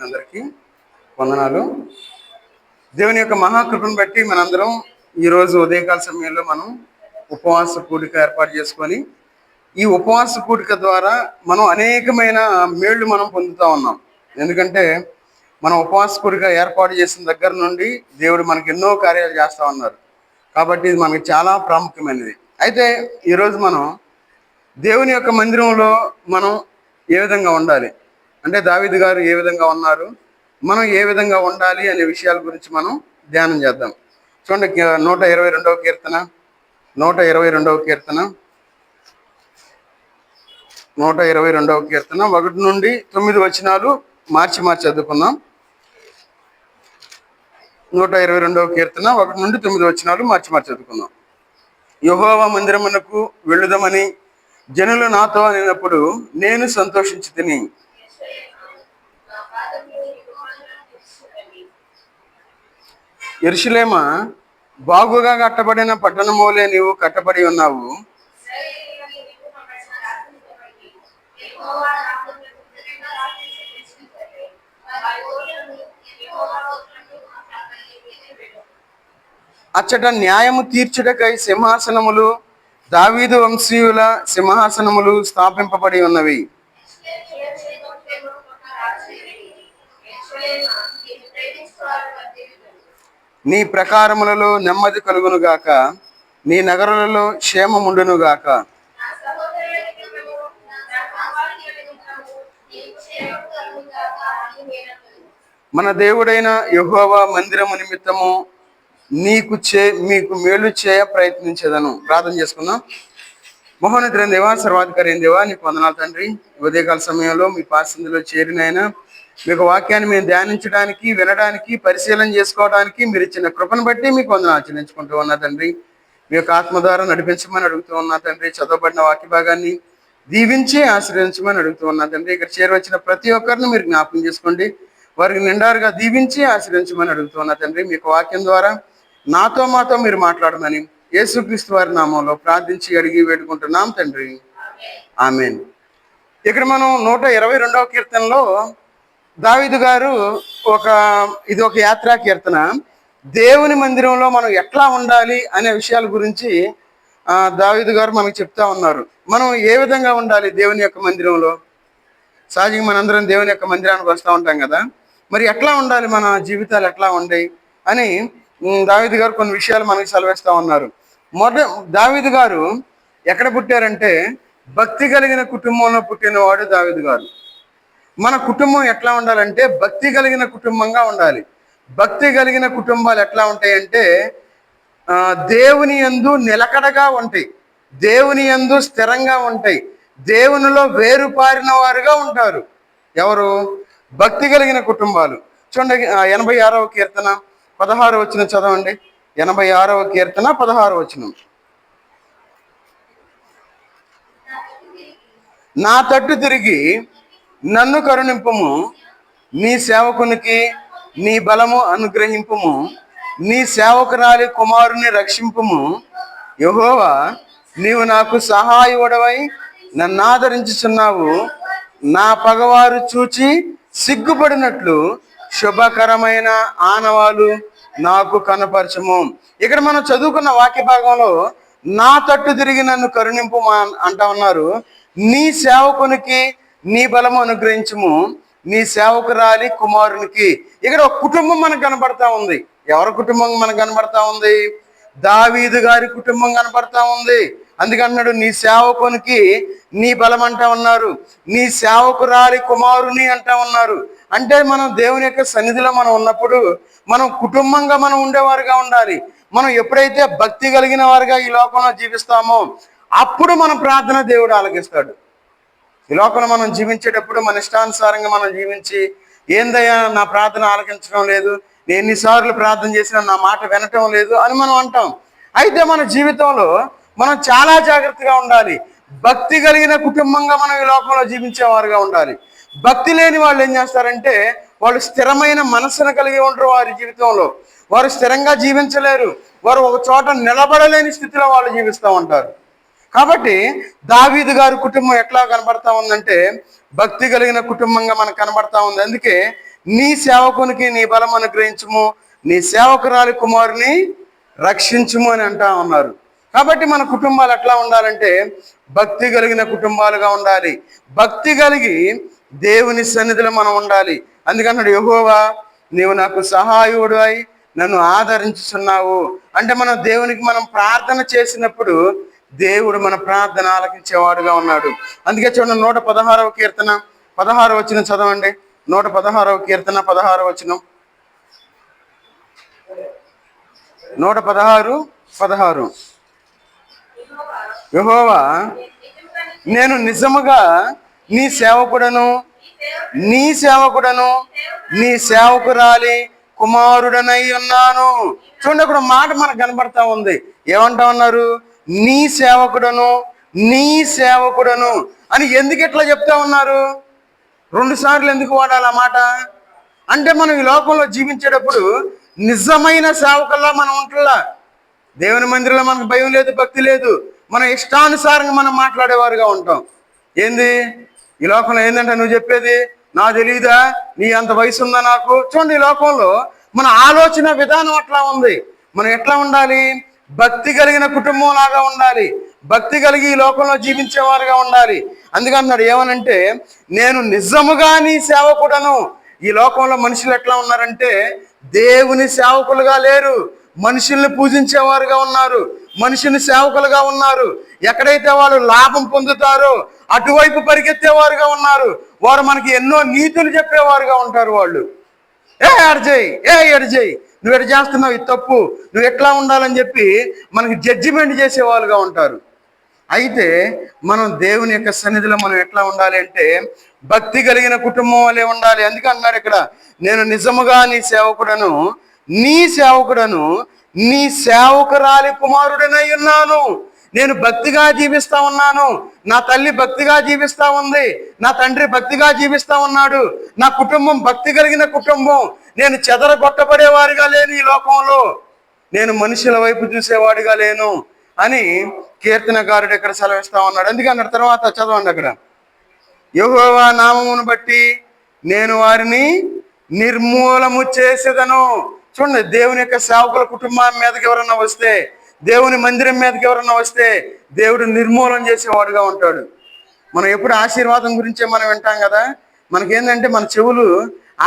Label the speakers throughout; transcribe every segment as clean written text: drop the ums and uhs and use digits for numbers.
Speaker 1: మీ అందరికీ వందనాలు. దేవుని యొక్క మహాకృపను బట్టి మనందరం ఈరోజు ఉదయకాల సమయంలో మనం ఉపవాస కూడిక ఏర్పాటు చేసుకొని ఈ ఉపవాస కూడిక ద్వారా మనం అనేకమైన మేళ్లు మనం పొందుతూ ఉన్నాం. ఎందుకంటే మనం ఉపవాస కూడిక ఏర్పాటు చేసిన దగ్గర నుండి దేవుడు మనకి ఎన్నో కార్యాలు చేస్తూ ఉన్నారు. కాబట్టి ఇది మనకి చాలా ప్రాముఖ్యమైనది. అయితే ఈరోజు మనం దేవుని యొక్క మందిరంలో మనం ఏ విధంగా ఉండాలి అంటే దావీదు గారు ఏ విధంగా ఉన్నారు, మనం ఏ విధంగా ఉండాలి అనే విషయాల గురించి మనం ధ్యానం చేద్దాం. చూడండి, 122వ కీర్తన 122వ కీర్తన 122వ కీర్తన 1 నుండి 9 వచనాలు మార్చి చదువుకుందాం. 122వ కీర్తన 1 నుండి 9 వచనాలు మార్చి చదువుకుందాం. యెహోవా మందిరమునకు వెళ్ళుదామని జనులు నాతో అనినప్పుడు నేను సంతోషించి తిని. యెరూషలేమా, బాగుగా కట్టబడిన పట్టణమోలే నీవు కట్టబడి ఉన్నావు. అచ్చట న్యాయము తీర్చుటకై సింహాసనములు, దావీదు వంశీయుల సింహాసనములు స్థాపింపబడి ఉన్నవి. నీ ప్రకారములలో నెమ్మది కలుగునుగాక, నీ నగరులలో క్షేమముండునుగాక. మన దేవుడైన యెహోవా మందిరము నిమిత్తము మీకు మేలు చేయ ప్రయత్నించేదను. ప్రార్థన చేసుకుందాం. మహోన్నతుడైన దేవా, సర్వాధికారి అయిన దేవా, నీకు వందనాలు తండ్రి. ఉదయకాల సమయంలో మీ పాసందులో చేరినైనా మీకు వాక్యాన్ని మేము ధ్యానించడానికి, వినడానికి, పరిశీలన చేసుకోవడానికి మీరు ఇచ్చిన కృపను బట్టి మీకు వందనాలు ఆచరించుకుంటూ ఉన్నా తండ్రి. మీ యొక్క ఆత్మ ద్వారా నడిపించమని అడుగుతూ ఉన్నా తండ్రి. చదవబడిన వాక్య భాగాన్ని దీవించి ఆశీర్వదించమని అడుగుతూ ఉన్నా తండ్రి. ఇక్కడ చేరవచ్చిన ప్రతి ఒక్కరిని మీరు జ్ఞాపకం చేసుకోండి, వారికి నిండారుగా దీవించి ఆశీర్వదించమని అడుగుతూ ఉన్నా తండ్రి. మీకు వాక్యం ద్వారా మాతో మీరు మాట్లాడమని యేసుక్రీస్తు వారి నామంలో ప్రార్థించి అడిగి వేడుకుంటున్నాం తండ్రి, ఆమేన్. ఇక్కడ మనం 122వ కీర్తనలో దావీదు గారు ఇది ఒక యాత్రా కీర్తన. దేవుని మందిరంలో మనం ఎట్లా ఉండాలి అనే విషయాల గురించి దావీదు గారు మనకు చెప్తా ఉన్నారు. మనం ఏ విధంగా ఉండాలి దేవుని యొక్క మందిరంలో. సహజంగా మనందరం దేవుని యొక్క మందిరానికి వస్తూ ఉంటాం కదా, మరి ఎట్లా ఉండాలి, మన జీవితాలు ఎట్లా ఉండేవి అని దావీదు గారు కొన్ని విషయాలు మనకి సెలవిస్తూ ఉన్నారు. దావీదు గారు ఎక్కడ పుట్టారంటే భక్తి కలిగిన కుటుంబంలో పుట్టినవాడు దావీదు గారు. మన కుటుంబం ఎట్లా ఉండాలంటే భక్తి కలిగిన కుటుంబంగా ఉండాలి. భక్తి కలిగిన కుటుంబాలు ఎట్లా ఉంటాయంటే దేవుని యందు నిలకడగా ఉంటాయి, దేవుని యందు స్థిరంగా ఉంటాయి, దేవునిలో వేరుపారిన వారుగా ఉంటారు. ఎవరు? భక్తి కలిగిన కుటుంబాలు. చూడండి, 86వ కీర్తన 16వ వచనం చదవండి. 86వ కీర్తన 16వ వచనం. నా తట్టు తిరిగి నన్ను కరుణింపుము, నీ సేవకునికి నీ బలము అనుగ్రహింపుము, నీ సేవకురాలి కుమారుని రక్షింపుము. యెహోవా, నీవు నాకు సహాయుడవై నన్ను ఆదరించుచున్నావు. నా పగవారు చూచి సిగ్గుపడినట్లు శుభకరమైన ఆనవాలు నాకు కనపరచము. ఇక్కడ మనం చదువుకున్న వాక్య భాగంలో నా తట్టు తిరిగి నన్ను కరుణింపు అంటా ఉన్నారు. నీ సేవకునికి నీ బలము అనుగ్రహించము, నీ సేవకురాలి కుమారునికి. ఇక్కడ ఒక కుటుంబం మనకు కనబడతా ఉంది. ఎవరి కుటుంబం మనకు కనబడతా ఉంది? దావీదు గారి కుటుంబం కనబడతా ఉంది. అందుకన్నాడు నీ సేవకునికి నీ బలం అంటా ఉన్నారు, నీ సేవకురాలి కుమారుని అంటా ఉన్నారు. అంటే మనం దేవుని యొక్క సన్నిధిలో మనం ఉన్నప్పుడు మనం కుటుంబంగా మనం ఉండేవారుగా ఉండాలి. మనం ఎప్పుడైతే భక్తి కలిగిన వారుగా ఈ లోకంలో జీవిస్తామో అప్పుడు మన ప్రార్థన దేవుడు ఆలకిస్తాడు. ఈ లోకంలో మనం జీవించేటప్పుడు మన ఇష్టానుసారంగా మనం జీవించి ఏందయ్యా నా ప్రార్థన ఆలకించడం లేదు, నేను ఎన్నిసార్లు ప్రార్థన చేసినా నా మాట వినటం లేదు అని మనం అంటాం. అయితే మన జీవితంలో మనం చాలా జాగ్రత్తగా ఉండాలి. భక్తి కలిగిన కుటుంబంగా మనం ఈ లోకంలో జీవించేవారుగా ఉండాలి. భక్తి లేని వాళ్ళు ఏం చేస్తారంటే వాళ్ళు స్థిరమైన మనస్సును కలిగి ఉండరు. వారి జీవితంలో వారు స్థిరంగా జీవించలేరు. వారు ఒక చోట నిలబడలేని స్థితిలో వాళ్ళు జీవిస్తూ ఉంటారు. కాబట్టి దావీదు గారి కుటుంబం ఎట్లా కనబడతా ఉందంటే భక్తి కలిగిన కుటుంబంగా మనకు కనబడతా ఉంది. అందుకే నీ సేవకునికి నీ బలం అనుగ్రహించుము, నీ సేవకురాలి కుమారుని రక్షించుము అని అంటా ఉన్నారు. కాబట్టి మన కుటుంబాలు ఎట్లా ఉండాలంటే భక్తి కలిగిన కుటుంబాలుగా ఉండాలి. భక్తి కలిగి దేవుని సన్నిధిలో మనం ఉండాలి. అందుకన్నాడు, యెహోవా నీవు నాకు సహాయుడు అయి నన్ను ఆదరించుచున్నావు. అంటే మనం దేవునికి మనం ప్రార్థన చేసినప్పుడు దేవుడు మన ప్రార్థన ఆలకించేవాడుగా ఉన్నాడు. అందుకే చూడండి, 116వ కీర్తన 16వ వచనం చదవండి. 116వ కీర్తన 16వ వచనం. 116:16. యెహోవా నేను నిజముగా నీ సేవకుడను, నీ సేవకుడను, నీ సేవకురాలి కుమారుడనై ఉన్నాను. చూడండి, అక్కడ మాట మనకు కనబడతా ఉంది. ఏమంటా ఉన్నారు? నీ సేవకుడను, నీ సేవకుడను అని ఎందుకు ఇట్లా చెప్తా ఉన్నారు? 2 సార్లు ఎందుకు వాడాలి ఆ మాట? అంటే మనం ఈ లోకంలో జీవించేటప్పుడు నిజమైన సేవకుల్లా మనం ఉంటుల్లా. దేవుని మందిరంలో మనకు భయం లేదు, భక్తి లేదు. మన ఇష్టానుసారంగా మనం మాట్లాడేవారుగా ఉంటాం. ఏంది ఈ లోకంలో? ఏంటంటే నువ్వు చెప్పేది నా తెలియదా, నీ అంత వయసు ఉందా నాకు? చూడండి, ఈ లోకంలో మన ఆలోచన విధానం అట్లా ఉంది. మనం ఎట్లా ఉండాలి? భక్తి కలిగిన కుటుంబం లాగా ఉండాలి. భక్తి కలిగి ఈ లోకంలో జీవించేవారుగా ఉండాలి. అందుకన్నాడు ఏమనంటే, నేను నిజముగా నీ సేవకుడను. ఈ లోకంలో మనుషులు ఎట్లా ఉన్నారంటే దేవుని సేవకులుగా లేరు, మనుషుల్ని పూజించేవారుగా ఉన్నారు, మనుషుని సేవకులుగా ఉన్నారు. ఎక్కడైతే వాళ్ళు లాభం పొందుతారో అటువైపు పరిగెత్తేవారుగా ఉన్నారు. వారు మనకి ఎన్నో నీతులు చెప్పేవారుగా ఉంటారు. వాళ్ళు ఎడజేయి, నువ్వు ఎడ చేస్తున్నావు, ఇది తప్పు, నువ్వు ఎట్లా ఉండాలని చెప్పి మనకి జడ్జిమెంట్ చేసేవాళ్ళుగా ఉంటారు. అయితే మనం దేవుని యొక్క సన్నిధిలో మనం ఎట్లా ఉండాలి అంటే భక్తి కలిగిన కుటుంబం వల్లే ఉండాలి. అందుకే అన్నాడు ఇక్కడ, నేను నిజముగా నీ సేవకుడను, నీ సేవకుడను, నీ సేవకురాలి కుమారుడనై ఉన్నాను. నేను భక్తిగా జీవిస్తా ఉన్నాను, నా తల్లి భక్తిగా జీవిస్తా ఉంది, నా తండ్రి భక్తిగా జీవిస్తా ఉన్నాడు, నా కుటుంబం భక్తి కలిగిన కుటుంబం. నేను చెదరగొట్టబడేవాడిగా లేను ఈ లోకంలో, నేను మనుషుల వైపు చూసేవాడిగా లేను అని కీర్తనకారుడు ఇక్కడ సెలవిస్తా ఉన్నాడు. అందుకే అన్నాడు, తర్వాత చదవండి అక్కడ, యెహోవా నామమును బట్టి నేను వారిని నిర్మూలము చేసేదను. చూడండి, దేవుని యొక్క సేవకుల కుటుంబం మీదకి ఎవరన్నా వస్తే, దేవుని మందిరం మీదకి ఎవరన్నా వస్తే దేవుడు నిర్మూలన చేసేవాడుగా ఉంటాడు. మనం ఎప్పుడు ఆశీర్వాదం గురించే మనం వింటాం కదా. మనకేంటంటే మన చెవులు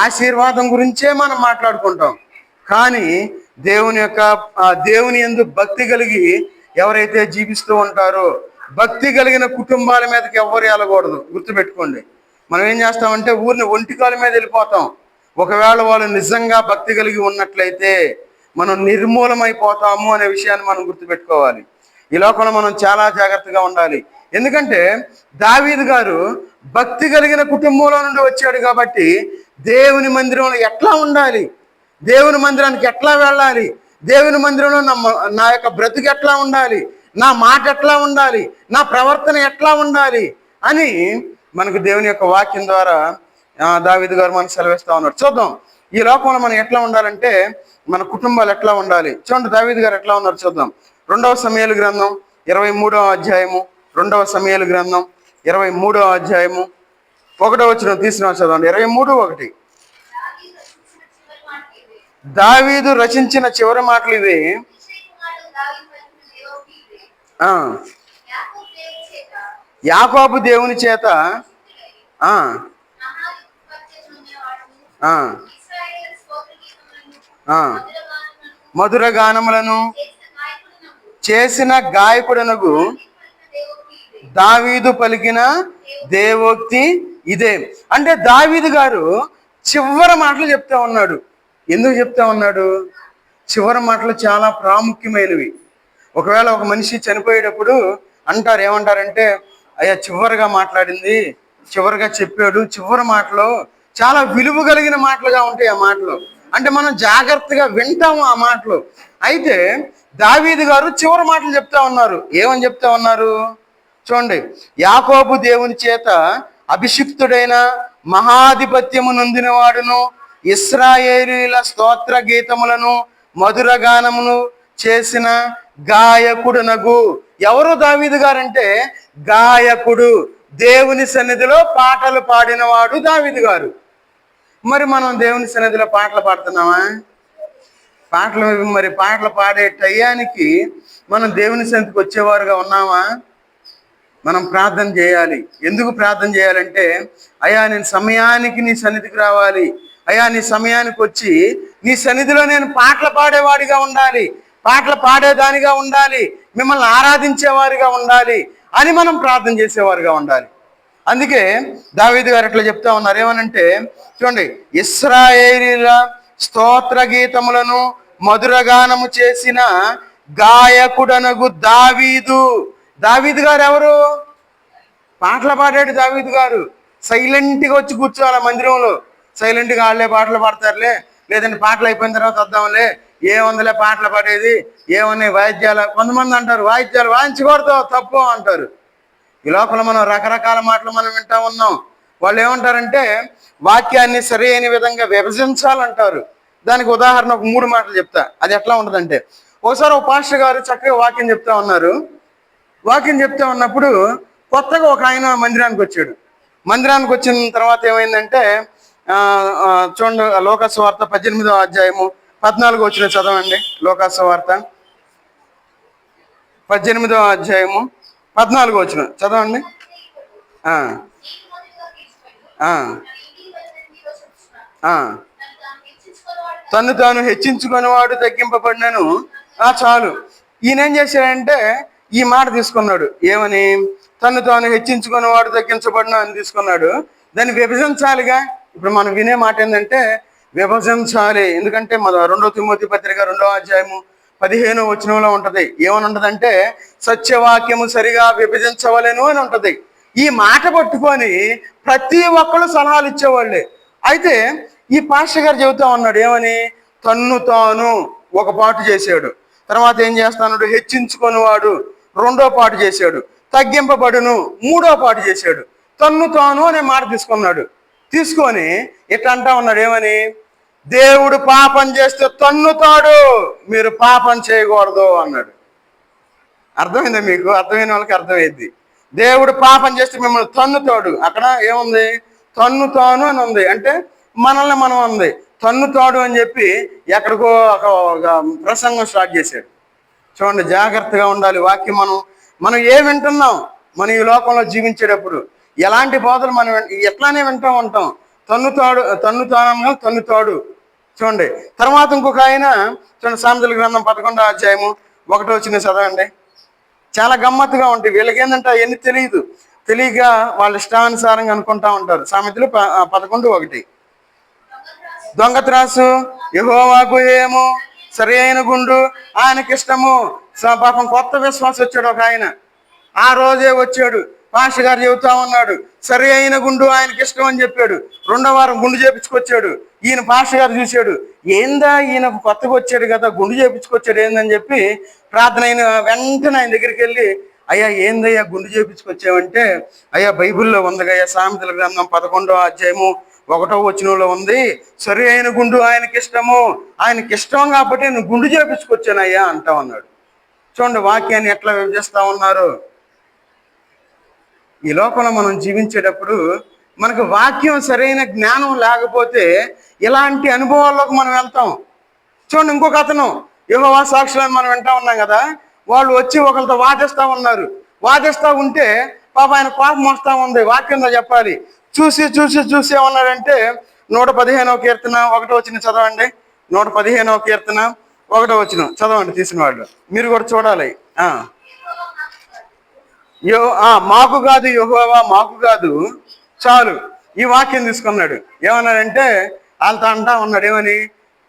Speaker 1: ఆశీర్వాదం గురించే మనం మాట్లాడుకుంటాం. కానీ దేవుని యందు భక్తి కలిగి ఎవరైతే జీవిస్తూ ఉంటారో, భక్తి కలిగిన కుటుంబాల మీదకి ఎవరు వెళ్ళకూడదు. గుర్తుపెట్టుకోండి, మనం ఏం చేస్తామంటే ఊరిని ఒంటికాల మీద వెళ్ళిపోతాం. ఒకవేళ వాళ్ళు నిజంగా భక్తి కలిగి ఉన్నట్లయితే మనం నిర్మూలమైపోతాము అనే విషయాన్ని మనం గుర్తుపెట్టుకోవాలి. ఈ లోకంలో మనం చాలా జాగ్రత్తగా ఉండాలి. ఎందుకంటే దావీదు గారు భక్తి కలిగిన కుటుంబంలో నుండి వచ్చాడు కాబట్టి దేవుని మందిరంలో ఎట్లా ఉండాలి, దేవుని మందిరానికి ఎట్లా వెళ్ళాలి, దేవుని మందిరంలో నా యొక్క బ్రతుకు ఎట్లా ఉండాలి, నా మాట ఎట్లా ఉండాలి, నా ప్రవర్తన ఎట్లా ఉండాలి అని మనకు దేవుని యొక్క వాక్యం ద్వారా దావీదు గారు మనకు సెలవిస్తా ఉన్నారు. చూద్దాం, ఈ లోకంలో మనం ఎట్లా ఉండాలంటే మన కుటుంబాలు ఎట్లా ఉండాలి. చూడండి, దావీదు గారు ఎట్లా ఉన్నారు చూద్దాం. 2వ సమూయేలు గ్రంథం 23వ అధ్యాయము, 2వ సమూయేలు గ్రంథం 23వ అధ్యాయము 1వ వచనం తీసిన చదవండి. 23:1. దావీదు రచించిన చివరి మాటలు ఇవే. యాకోబు దేవుని చేత మధుర గానములను చేసిన గాయకుడనగు దావీదు పలికిన దేవోక్తి ఇదే. అంటే దావీదు గారు చివరి మాటలు చెప్తా ఉన్నాడు. ఎందుకు చెప్తా ఉన్నాడు? చివరి మాటలు చాలా ప్రాముఖ్యమైనవి. ఒకవేళ ఒక మనిషి చనిపోయేటప్పుడు అంటారు, ఏమంటారంటే, అయ్యా చివరిగా మాట్లాడింది, చివరిగా చెప్పాడు, చివరి మాటలో చాలా విలువ కలిగిన మాటలుగా ఉంటాయి ఆ మాటలు. అంటే మనం జాగ్రత్తగా వింటాము ఆ మాటలు. అయితే దావీదు గారు చివరి మాటలు చెప్తా ఉన్నారు. ఏమని చెప్తా ఉన్నారు చూడండి. యాకోబు దేవుని చేత అభిషిక్తుడైన మహాధిపత్యము నొందిన వాడును, ఇశ్రాయేలీయుల స్తోత్ర గీతములను మధుర గానమును చేసిన గాయకుడునగు. ఎవరు దావీదు గారంటే గాయకుడు, దేవుని సన్నిధిలో పాటలు పాడినవాడు దావీదు గారు. మరి మనం దేవుని సన్నిధిలో పాటలు పాడుతున్నామా? పాటలు మరి పాటలు పాడే టయానికి మనం దేవుని సన్నిధికి వచ్చేవారుగా ఉన్నామా? మనం ప్రార్థన చేయాలి. ఎందుకు ప్రార్థన చేయాలంటే, అయ్యా నేను సమయానికి నీ సన్నిధికి రావాలి, అయ్యా నీ సమయానికి వచ్చి నీ సన్నిధిలో నేను పాటలు పాడేవాడిగా ఉండాలి, పాటలు పాడేదానిగా ఉండాలి, మిమ్మల్ని ఆరాధించేవారిగా ఉండాలి అని మనం ప్రార్థన చేసేవారుగా ఉండాలి. అందుకే దావీదు గారు అట్లా చెప్తా ఉన్నారు. ఏమనంటే చూడండి, ఇశ్రాయేలీల స్తోత్ర గీతములను మధురగానము చేసిన గాయకుడనగు దావీదు. దావీదు గారు ఎవరు? పాటలు పాడాడు దావీదు గారు. సైలెంట్గా వచ్చి కూర్చోవాలి మందిరంలో, సైలెంట్గా వాళ్ళే పాటలు పాడతారులే, లేదంటే పాటలు అయిపోయిన తర్వాత వద్దాంలే, ఏముందిలే పాటలు పాడేది, ఏమన్నాయి వాయిద్యాలు. కొంతమంది అంటారు వాయిద్యాలు వాయించకూడదు, తప్పు అంటారు. ఈ లోపల మనం రకరకాల మాటలు మనం వింటా ఉన్నాం. వాళ్ళు ఏమంటారంటే వాక్యాన్ని సరి అయిన విధంగా విభజించాలంటారు. దానికి ఉదాహరణ ఒక 3 మాటలు చెప్తా. అది ఎట్లా ఉంటుందంటే, ఒకసారి ఒక పాస్టర్ గారు చక్కగా వాక్యం చెప్తా ఉన్నారు. వాక్యం చెప్తా ఉన్నప్పుడు కొత్తగా ఒక ఆయన మందిరానికి వచ్చాడు. మందిరానికి వచ్చిన తర్వాత ఏమైందంటే చూడండి, లోకాసు వార్త 18వ అధ్యాయము 14 వచ్చిన చదవండి. లోకాసు వార్త 18వ అధ్యాయము 14 వచ్చిన చదవండి. తను తాను హెచ్చించుకుని వాడు తగ్గింపబడినను. చాలు. ఈయన ఏం చేశాడంటే ఈ మాట తీసుకున్నాడు. ఏమని? తను తాను హెచ్చించుకుని వాడు తగ్గించబడిన అని తీసుకున్నాడు. దాన్ని విభజించాలిగా. ఇప్పుడు మనం వినే మాట ఏంటంటే విభజించాలి. ఎందుకంటే మన 2 తిమోతి పత్రిక 2వ అధ్యాయము 15వ వచనంలో ఉంటది. ఏమని ఉంటదంటే సత్యవాక్యము సరిగా విభజించవలెను అని ఉంటది. ఈ మాట పట్టుకొని ప్రతి ఒక్కళ్ళు సలహాలు ఇచ్చేవాళ్ళే. అయితే ఈ పాస్టర్ గారు చెబుతా ఉన్నాడు. ఏమని? తన్ను తాను ఒక పాటు చేశాడు. తర్వాత ఏం చేస్తాడు? హెచ్చించుకొని వాడు 2వ పాటు చేశాడు. తగ్గింపబడును 3వ పాటు చేశాడు. తన్ను తాను అనే మాట తీసుకున్నాడు. తీసుకొని ఇట్లా అంటా ఉన్నాడు. ఏమని? దేవుడు పాపం చేస్తే తన్నుతాడు, మీరు పాపం చేయకూడదు అన్నాడు. అర్థమైందా మీకు? అర్థమైన వాళ్ళకి అర్థమైంది. దేవుడు పాపం చేస్తే మిమ్మల్ని తన్నుతాడు. అక్కడ ఏముంది? తన్నుతాను అని ఉంది. అంటే మనల్ని మనం ఉంది. తన్నుతాడు అని చెప్పి ఎక్కడికో ఒక ప్రసంగం స్టార్ట్ చేశాడు. చూడండి, జాగ్రత్తగా ఉండాలి. వాక్యం మనం ఏ వింటున్నాం? మనం ఈ లోకంలో జీవించేటప్పుడు ఎలాంటి బోధలు మనం ఎట్లానే వింటూ ఉంటాం. తన్నుతాడు. చూడండి, తర్వాత ఇంకొక ఆయన చూడండి, సామెతల గ్రంథం 11వ అధ్యాయము 1వ వచనం చదవండి. చాలా గమ్మత్తుగా ఉంటాయి. వీళ్ళకి ఏంటంటే అవన్నీ తెలియక వాళ్ళ ఇష్టానుసారంగా అనుకుంటా ఉంటారు. సామెతలు 11:1. దొంగ త్రాసు యెహోవాకు ఏమో సరి అయిన గుండు ఆయనకిష్టము. పాపం కొత్త విశ్వాసం వచ్చాడు ఒక ఆయన. ఆ రోజే వచ్చాడు, పాస్టర్ గారు చెబుతా ఉన్నాడు సరి అయిన గుండు ఆయనకి ఇష్టం అని చెప్పాడు. 2వ వారం గుండు చేపించుకొచ్చాడు. ఈయన పాస్టర్ గారు చూశాడు, ఏందా ఈయన కొత్తగా వచ్చాడు కదా, గుండు చేపించుకొచ్చాడు ఏందని చెప్పి ప్రార్థన అయిన వెంటనే ఆయన దగ్గరికి వెళ్ళి, అయ్యా ఏందయ్యా గుండు చేపించుకొచ్చావంటే, అయ్యా బైబిల్లో ఉందయ్యా, సామెతల గ్రంథం 11వ అధ్యాయము 1వ వచనంలో ఉంది, సరి అయిన గుండు ఆయనకి ఇష్టము, ఆయనకి ఇష్టం కాబట్టి నేను గుండు చేపించుకొచ్చానయ్యా అంటా ఉన్నాడు. చూడండి వాక్యాన్ని ఎట్లా విభజిస్తా ఉన్నారు. ఈ లోకంలో మనం జీవించేటప్పుడు మనకు వాక్యం సరైన జ్ఞానం లేకపోతే ఇలాంటి అనుభవాల్లోకి మనం వెళ్తాం. చూడండి, ఇంకొక అతను యెహోవా సాక్షులని మనం వింటా ఉన్నాం కదా, వాళ్ళు వచ్చి ఒకరితో వాదిస్తూ ఉంటే పాప ఆయన కోపం వస్తూ ఉంది. వాక్యంలో చెప్పాలి. చూసి ఏమన్నాడంటే 115వ కీర్తన 1వ వచనం చదవండి. 115వ కీర్తన 1వ వచనం చదవండి తీసిన వాళ్ళు. మీరు కూడా చూడాలి. మాకు కాదు యెహోవా మాకు కాదు, చాలు. ఈ వాక్యం తీసుకున్నాడు. ఏమన్నాడంటే వాళ్ళతో అంటా ఉన్నాడు. ఏమని?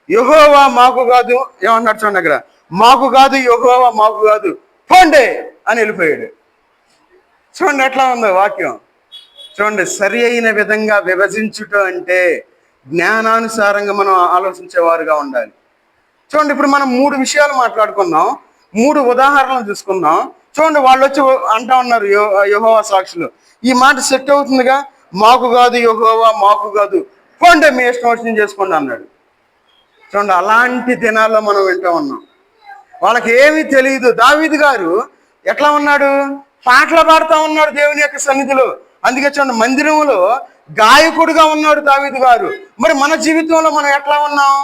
Speaker 1: యెహోవా మాకు కాదు, ఏమన్నాడు చూడండి అక్కడ, మాకు కాదు యెహోవా మాకు కాదు, పోండే అని వెళ్ళిపోయాడు. చూడండి ఎట్లా ఉందో వాక్యం. చూడండి, సరి అయిన విధంగా విభజించుట అంటే జ్ఞానానుసారంగా మనం ఆలోచించేవారుగా ఉండాలి. చూడండి, ఇప్పుడు మనం 3 విషయాలు మాట్లాడుకున్నాం, 3 ఉదాహరణలు చూసుకున్నాం. చూడండి, వాళ్ళు వచ్చి అంటా ఉన్నారు యెహోవా సాక్షులు, ఈ మాట సెట్ అవుతుందిగా, మాకు కాదు యెహోవా మాకు కాదు, పోండి మీ ఇష్టం వచ్చింది చేసుకోండి అన్నాడు. చూడండి, అలాంటి దినాల్లో మనం వింటూ ఉన్నాం. వాళ్ళకి ఏమీ తెలియదు. దావీదు గారు ఎట్లా ఉన్నాడు? పాటలు పాడుతూ ఉన్నాడు దేవుని యొక్క సన్నిధిలో. అందుకే చూడండి, మందిరంలో గాయకుడిగా ఉన్నాడు దావీదు గారు. మరి మన జీవితంలో మనం ఎట్లా ఉన్నాం?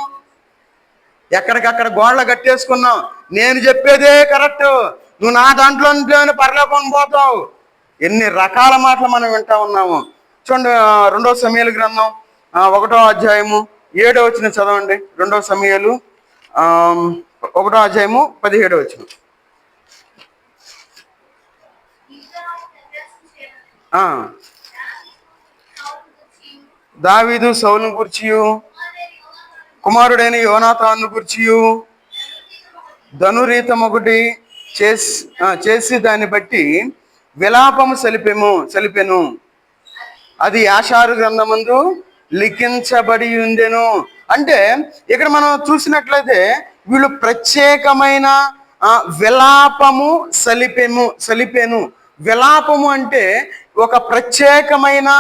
Speaker 1: ఎక్కడికక్కడ గోడలు కట్టేసుకున్నాం. నేను చెప్పేదే కరెక్ట్, నువ్వు నా దాంట్లోనే పరలోకం పోతావు. ఎన్ని రకాల మాటలు మనం వింటా ఉన్నాము. చూడండి, 2 సమూయేలు గ్రంథం 1వ అధ్యాయము 7వ వచనం చదవండి. 2 సమూయేలు 1వ అధ్యాయము 17వ వచనం. దావీదు సౌలును గూర్చియు కుమారుడైన యోనాతాను గూర్చియు ధనురీతం ఒకటి చేసి దాన్ని బట్టి విలాపము సలిపెను. అది యాషారు గ్రంథమందు లిఖించబడి ఉండెను. అంటే ఇక్కడ మనం చూసినట్లయితే వీళ్ళు ప్రత్యేకమైన విలాపము సలిపెను. విలాపము అంటే ఒక ప్రత్యేకమైన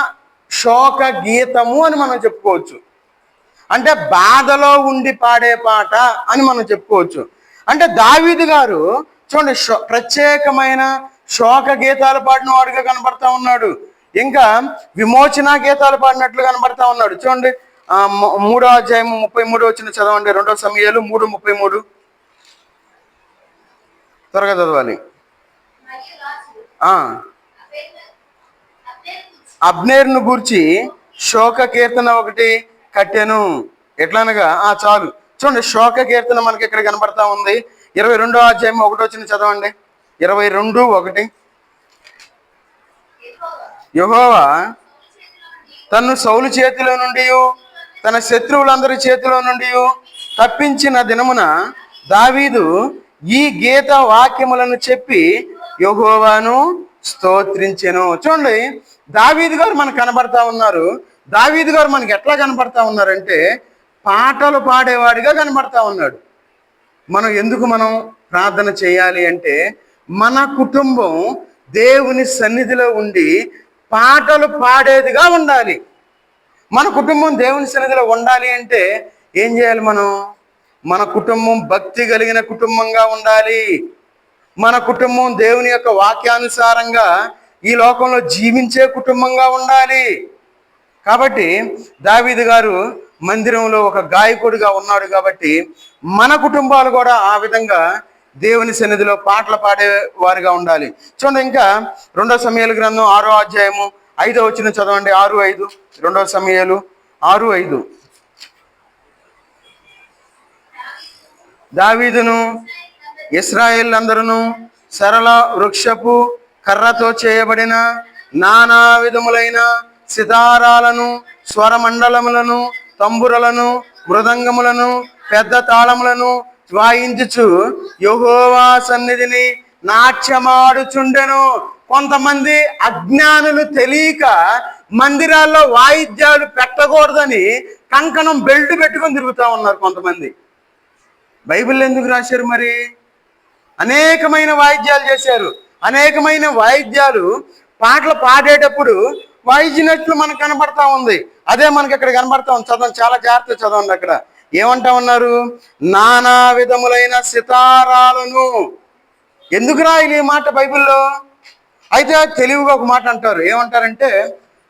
Speaker 1: శోక గీతము అని మనం చెప్పుకోవచ్చు. అంటే బాధలో ఉండి పాడే పాట అని మనం చెప్పుకోవచ్చు. అంటే దావీదు గారు చూడండి, ప్రత్యేకమైన శోక గీతాలు పాడిన వాడిగా కనబడతా ఉన్నాడు. ఇంకా విమోచన గీతాలు పాడినట్లు కనబడతా ఉన్నాడు. చూడండి, 3వ అధ్యాయము 33వ వచనం చదవండి. 2 సమూయేలు 3:33 త్వరగా చదవాలి. అబ్నేరును గూర్చి శోక కీర్తన ఒకటి కట్టెను. ఎట్లనగా చాలు. చూడండి, శోక కీర్తన మనకి ఇక్కడ కనబడతా ఉంది. 22వ అధ్యాయం 1వ వచనం చదవండి. 22:1 యెహోవా తన్ను సౌలు చేతిలో నుండి తన శత్రువులందరి చేతిలో నుండి తప్పించిన దినమున దావీదు ఈ గీత వాక్యములను చెప్పి యెహోవాను స్తోత్రించెను. చూడండి, దావీదు గారు మనకు కనబడతా ఉన్నారు. దావీదు గారు మనకి ఎట్లా కనబడతా ఉన్నారంటే పాటలు పాడేవాడిగా కనబడతా ఉన్నాడు. మనం ప్రార్థన చేయాలి అంటే మన కుటుంబం దేవుని సన్నిధిలో ఉండి పాటలు పాడేదిగా ఉండాలి. మన కుటుంబం దేవుని సన్నిధిలో ఉండాలి అంటే ఏం చేయాలి? మన కుటుంబం భక్తి కలిగిన కుటుంబంగా ఉండాలి. మన కుటుంబం దేవుని యొక్క వాక్యానుసారంగా ఈ లోకంలో జీవించే కుటుంబంగా ఉండాలి. కాబట్టి దావీదు గారు మందిరంలో ఒక గాయకుడిగా ఉన్నాడు. కాబట్టి మన కుటుంబాలు కూడా ఆ విధంగా దేవుని సన్నిధిలో పాటలు పాడే వారిగా ఉండాలి. చూడండి, ఇంకా 2 సమూయేలు గ్రంథం 6వ అధ్యాయము 5వ వచనం చదవండి. 6:5 2 సమూయేలు 6:5 దావీదును ఇశ్రాయేల్ అందరూ సరళ వృక్షపు కర్రతో చేయబడిన నానా విధములైన సితారాలను, స్వరమండలములను, తంబురలను, మృదంగములను, పెద్ద తాళములను వాయించుచు యెహోవా సన్నిధిని నాట్యమాడుచుండెను. కొంతమంది అజ్ఞానులు తెలియక మందిరాల్లో వాయిద్యాలు పెట్టకూడదని కంకణం బెల్ట్ పెట్టుకొని తిరుగుతూ ఉన్నారు కొంతమంది. బైబిల్ ఎందుకు రాశారు మరి? అనేకమైన వాయిద్యాలు చేశారు. అనేకమైన వాయిద్యాలు పాటలు పాడేటప్పుడు వాయించినట్లు మనకు కనబడతా ఉంది. అదే మనకి ఇక్కడ కనబడతా ఉంది. చదవండి, చాలా జాగ్రత్తగా చదవండి. అక్కడ ఏమంటా ఉన్నారు? నానా విధములైన సితారాలను. ఎందుకు రాయలు ఈ మాట బైబిల్లో? అయితే తెలివిగా ఒక మాట అంటారు. ఏమంటారంటే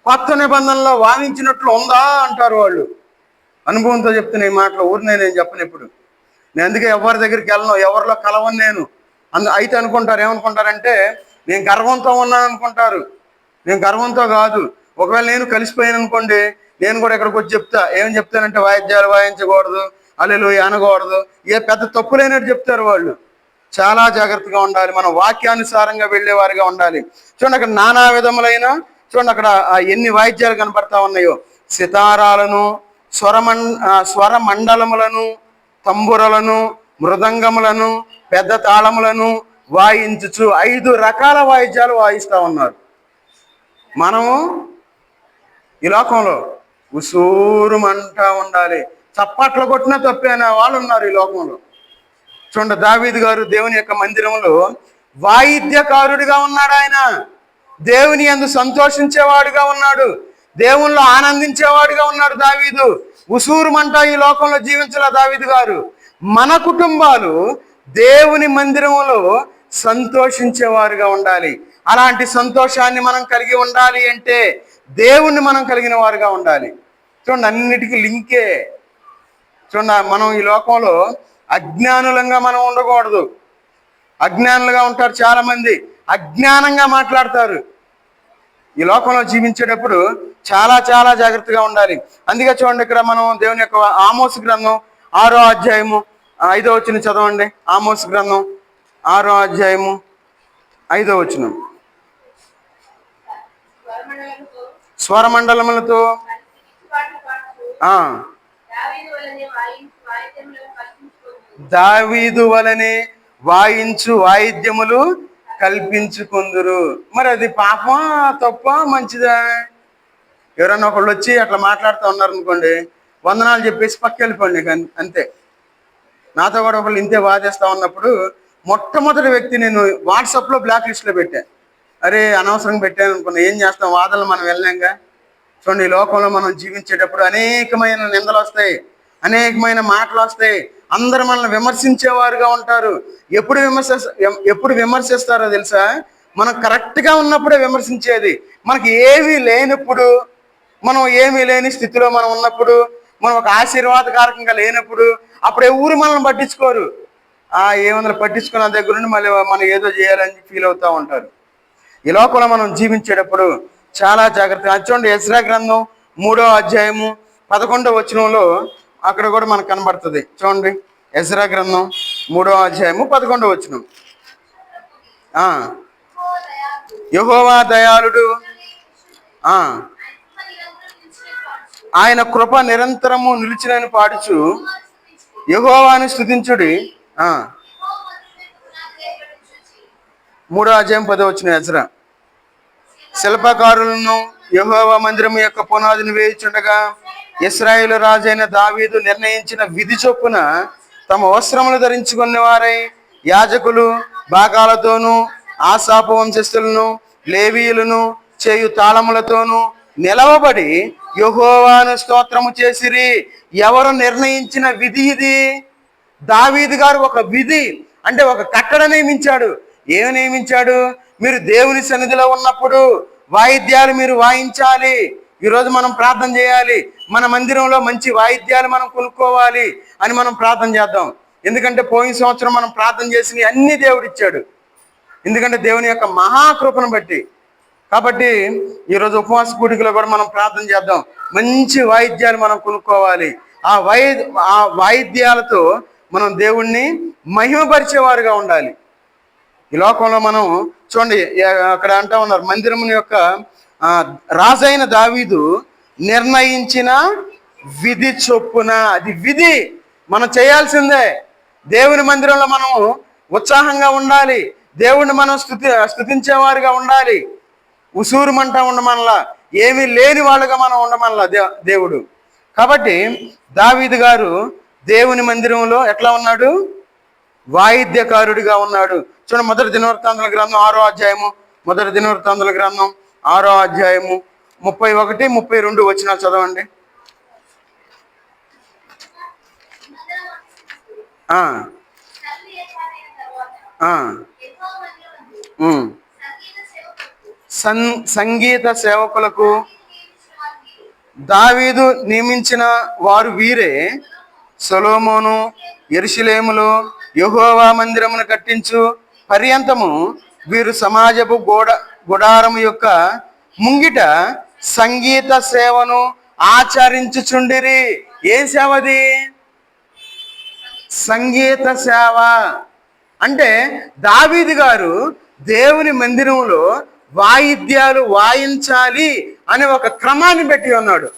Speaker 1: కొత్త నిబంధనలో వాయించినట్లు ఉందా అంటారు వాళ్ళు. అనుభవంతో చెప్తున్న ఈ మాటలు ఊరినే నేను చెప్పను. ఇప్పుడు నేను అందుకే ఎవరి దగ్గరికి వెళ్ళను, ఎవరిలో కలవను నేను. అయితే అనుకుంటారు, ఏమనుకుంటారంటే నేను గర్వంతో ఉన్నాను అనుకుంటారు. నేను గర్వంతో కాదు. ఒకవేళ నేను కలిసిపోయాను అనుకోండి, నేను కూడా ఇక్కడికి వచ్చి ఏమని చెప్తానంటే వాయిద్యాలు వాయించకూడదు, హల్లెలూయా అనకూడదు, ఏ పెద్ద తప్పు లేనట్టు చెప్తారు వాళ్ళు. చాలా జాగ్రత్తగా ఉండాలి. మనం వాక్యానుసారంగా వెళ్ళేవారిగా ఉండాలి. చూడండి, అక్కడ నానా విధములైన, చూడండి అక్కడ ఎన్ని వాయిద్యాలు కనపడతా ఉన్నాయో. సితారాలను, స్వర మండలములను, తంబురలను, మృదంగములను, పెద్ద తాళములను వాయించుచు 5 రకాల వాయిద్యాలు వాయిస్తూ ఉన్నారు. మనము ఈ లోకంలో ఉసూరుమంటా ఉండాలి. చప్పట్లు కొట్టినా తప్పేనా వాళ్ళు ఉన్నారు ఈ లోకంలో. చూడండి, దావీదు గారు దేవుని యొక్క మందిరంలో వాయిద్యకారుడిగా ఉన్నాడు. ఆయన దేవుని యందు సంతోషించేవాడుగా ఉన్నాడు. దేవునిలో ఆనందించేవాడుగా ఉన్నాడు దావీదు. ఉసూరుమంటా ఈ లోకంలో జీవించాల దావీదు గారు. మన కుటుంబాలు దేవుని మందిరంలో సంతోషించేవారుగా ఉండాలి. అలాంటి సంతోషాన్ని మనం కలిగి ఉండాలి అంటే దేవుణ్ణి మనం కలిగిన వారుగా ఉండాలి. చూడండి, అన్నిటికీ లింకే. చూడండి, మనం ఈ లోకంలో అజ్ఞానులంగా మనం ఉండకూడదు. అజ్ఞానులుగా ఉంటారు చాలా మంది, అజ్ఞానంగా మాట్లాడతారు. ఈ లోకంలో జీవించేటప్పుడు చాలా చాలా జాగ్రత్తగా ఉండాలి. అందుకే చూడండి, ఇక్కడ మనం దేవుని యొక్క ఆమోసు గ్రంథం 6వ అధ్యాయము 5వ వచనం చదవండి. ఆమోసు గ్రంథం 6వ అధ్యాయము 5వ వచనం. స్వరమండలములతో దావీదు వలనే వాయించు వాయిద్యములు కల్పించుకుందురు. మరి అది పాపమా తప్ప మంచిదా? ఎవరన్నా ఒకళ్ళు వచ్చి అట్లా మాట్లాడుతూ ఉన్నారు అనుకోండి, వందనాలు చెప్పేసి పక్క వెళ్ళిపోండి, అంతే. నాతో కూడా ఒకళ్ళు ఇంతే వాదిస్తూ ఉన్నప్పుడు మొట్టమొదటి వ్యక్తి నేను వాట్సాప్లో బ్లాక్ లిస్ట్లో పెట్టాను. అరే అనవసరంగా పెట్టాను అనుకున్నా, ఏం చేస్తాం, వాదనలు మనం వెళ్ళాంగా. చూడండి, ఈ లోకంలో మనం జీవించేటప్పుడు అనేకమైన నిందలు వస్తాయి, అనేకమైన మాటలు వస్తాయి. అందరూ మనల్ని విమర్శించేవారుగా ఉంటారు. ఎప్పుడు విమర్శిస్తారో తెలుసా? మనం కరెక్ట్గా ఉన్నప్పుడే విమర్శించేది. మనకి ఏమీ లేనప్పుడు, మనం ఏమీ లేని స్థితిలో మనం ఉన్నప్పుడు, మనం ఒక ఆశీర్వాదకారకంగా లేనప్పుడు, అప్పుడు ఎవరు మనల్ని పట్టించుకోరు. ఏమన్నా పట్టించుకున్న దగ్గర నుండి మళ్ళీ మనం ఏదో చేయాలని ఫీల్ అవుతూ ఉంటారు. ఈ లోకంలో మనం జీవించేటప్పుడు చాలా జాగ్రత్తగా చూడండి. ఎజ్రా గ్రంథం 3వ అధ్యాయము 11వ వచనంలో అక్కడ కూడా మనకు కనబడుతుంది. చూడండి, ఎజ్రా గ్రంథం 3వ అధ్యాయము 11వ వచనం. యెహోవా దయాళుడు, ఆయన కృప నిరంతరము నిలిచినని పాడుచు యెహోవాను స్తుతించుడి. 3వ అధ్యాయం 10వ వచనం. ఎజ్రా, శిల్పకారులను యెహోవా మందిరము యొక్క పునాదిని వేయుచుండగా ఇశ్రాయేలు రాజైన దావీదు నిర్ణయించిన విధి చొప్పున తమ వస్త్రములు ధరించుకున్న వారై యాజకులు బాకాలతోనూ ఆసాపు వంశస్థులను లేవీయులను చేయు తాళములతోనూ నిలవబడి యెహోవాను స్తోత్రము చేసిరి. ఎవరు నిర్ణయించిన విధి ఇది? దావీదు గారు ఒక విధి, అంటే ఒక కట్టడ నియమించాడు. ఏమి నియమించాడు? మీరు దేవుని సన్నిధిలో ఉన్నప్పుడు వాయిద్యాలు మీరు వాయించాలి. ఈరోజు మనం ప్రార్థన చేయాలి, మన మందిరంలో మంచి వాయిద్యాలు మనం కొనుక్కోవాలి అని మనం ప్రార్థన చేద్దాం. ఎందుకంటే పోయిన సంవత్సరం మనం ప్రార్థన చేసినవి అన్ని దేవుడిచ్చాడు, ఎందుకంటే దేవుని యొక్క మహాకృపను బట్టి. కాబట్టి ఈరోజు ఉపవాస కూడికలో కూడా మనం ప్రార్థన చేద్దాం, మంచి వాయిద్యాలు మనం కొనుక్కోవాలి. ఆ వాయిద్యాలతో మనం దేవుణ్ణి మహిమపరిచేవారుగా ఉండాలి. ఈ లోకంలో మనం చూడండి, అక్కడ అంటా ఉన్నారు, మందిరముని యొక్క రాజైన దావీదు నిర్ణయించిన విధి చొప్పున. అది విధి, మనం చేయాల్సిందే. దేవుని మందిరంలో మనం ఉత్సాహంగా ఉండాలి, దేవుణ్ణి మనం స్తుతించేవారుగా ఉండాలి. ఉసూరుమంటా ఉండమనలా, ఏమీ లేని వాళ్ళుగా మనం ఉండమనలా దేవుడు. కాబట్టి దావీదు గారు దేవుని మందిరంలో ఎట్లా ఉన్నాడు? వాయిద్యకారుడిగా ఉన్నాడు. చూడండి, మొదటి దినవృత్తాంతాల గ్రంథం 6వ అధ్యాయము, మొదటి దినవృత్తాంతాల గ్రంథం 6వ అధ్యాయము 31, 32 వచనాలు చదవండి. సంగీత సేవకులకు దావీదు నియమించిన వారు వీరే: సొలొమోను యెరూషలేములో యెహోవా మందిరమును కట్టించు పర్యంతము వీరు సమాజపు గుడారము యొక్క ముంగిట సంగీత సేవను ఆచరించుచుండిరి. ఏం సేవది? సంగీత సేవ. అంటే దావీదు గారు దేవుని మందిరంలో వాయిద్యాలు వాయించాలి అనే ఒక క్రమాన్ని పెట్టి ఉన్నాడు.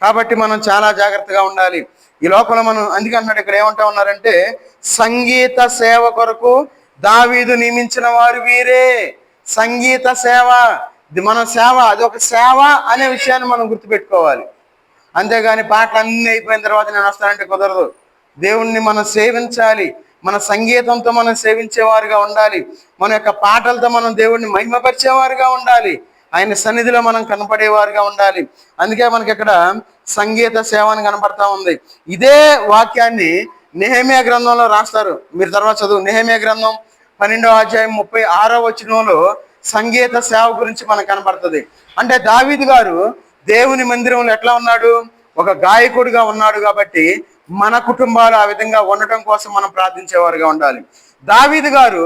Speaker 1: కాబట్టి మనం చాలా జాగ్రత్తగా ఉండాలి. ఈ లోకంలో మనం అందుకే అన్నాడు, ఇక్కడ ఏమంటా ఉన్నారంటే, సంగీత సేవ కొరకు దావీదు నియమించిన వారు వీరే. సంగీత సేవ, ఇది మన సేవ, అది ఒక సేవ అనే విషయాన్ని మనం గుర్తుపెట్టుకోవాలి. అంతేగాని పాటలు అన్నీ అయిపోయిన తర్వాత నేను వస్తానంటే కుదరదు. దేవుణ్ణి మనం సేవించాలి, మన సంగీతంతో మనం సేవించేవారుగా ఉండాలి, మన యొక్క పాటలతో మనం దేవుణ్ణి మహిమపరిచేవారుగా ఉండాలి, ఆయన సన్నిధిలో మనం కనపడేవారుగా ఉండాలి. అందుకే మనకి ఇక్కడ సంగీత సేవ అని కనపడతా ఉంది. ఇదే వాక్యాన్ని నెహెమ్యా గ్రంథంలో రాస్తారు. మీరు తర్వాత చదువు. నెహెమ్యా గ్రంథం 12వ అధ్యాయం 36వ వచనంలో సంగీత సేవ గురించి మనకు కనపడుతుంది. అంటే దావీదు గారు దేవుని మందిరంలో ఎట్లా ఉన్నాడు? ఒక గాయకుడిగా ఉన్నాడు. కాబట్టి మన కుటుంబాలు ఆ విధంగా ఉండటం కోసం మనం ప్రార్థించేవారుగా ఉండాలి. దావీదు గారు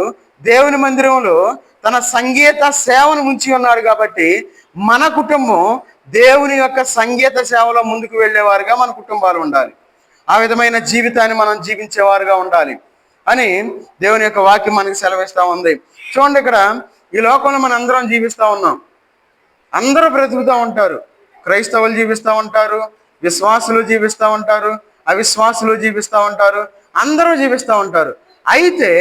Speaker 1: దేవుని మందిరంలో తన సంగీత సేవను ఉంచి ఉన్నాడు. కాబట్టి మన కుటుంబం దేవుని యొక్క సంగీత సేవలో ముందుకు వెళ్ళేవారుగా మన కుటుంబాలు ఉండాలి. ఆ విధమైన జీవితాన్ని మనం జీవించేవారుగా ఉండాలి అని దేవుని యొక్క వాక్యం మనకి సెలవిస్తూ ఉంది. చూడండి, ఇక్కడ ఈ లోకంలో మనం అందరం జీవిస్తూ ఉన్నాం. అందరూ బ్రతుకుతూ ఉంటారు. క్రైస్తవులు జీవిస్తూ ఉంటారు, విశ్వాసులు జీవిస్తూ ఉంటారు, అవిశ్వాసులు జీవిస్తూ ఉంటారు, అందరూ జీవిస్తూ ఉంటారు. అయితే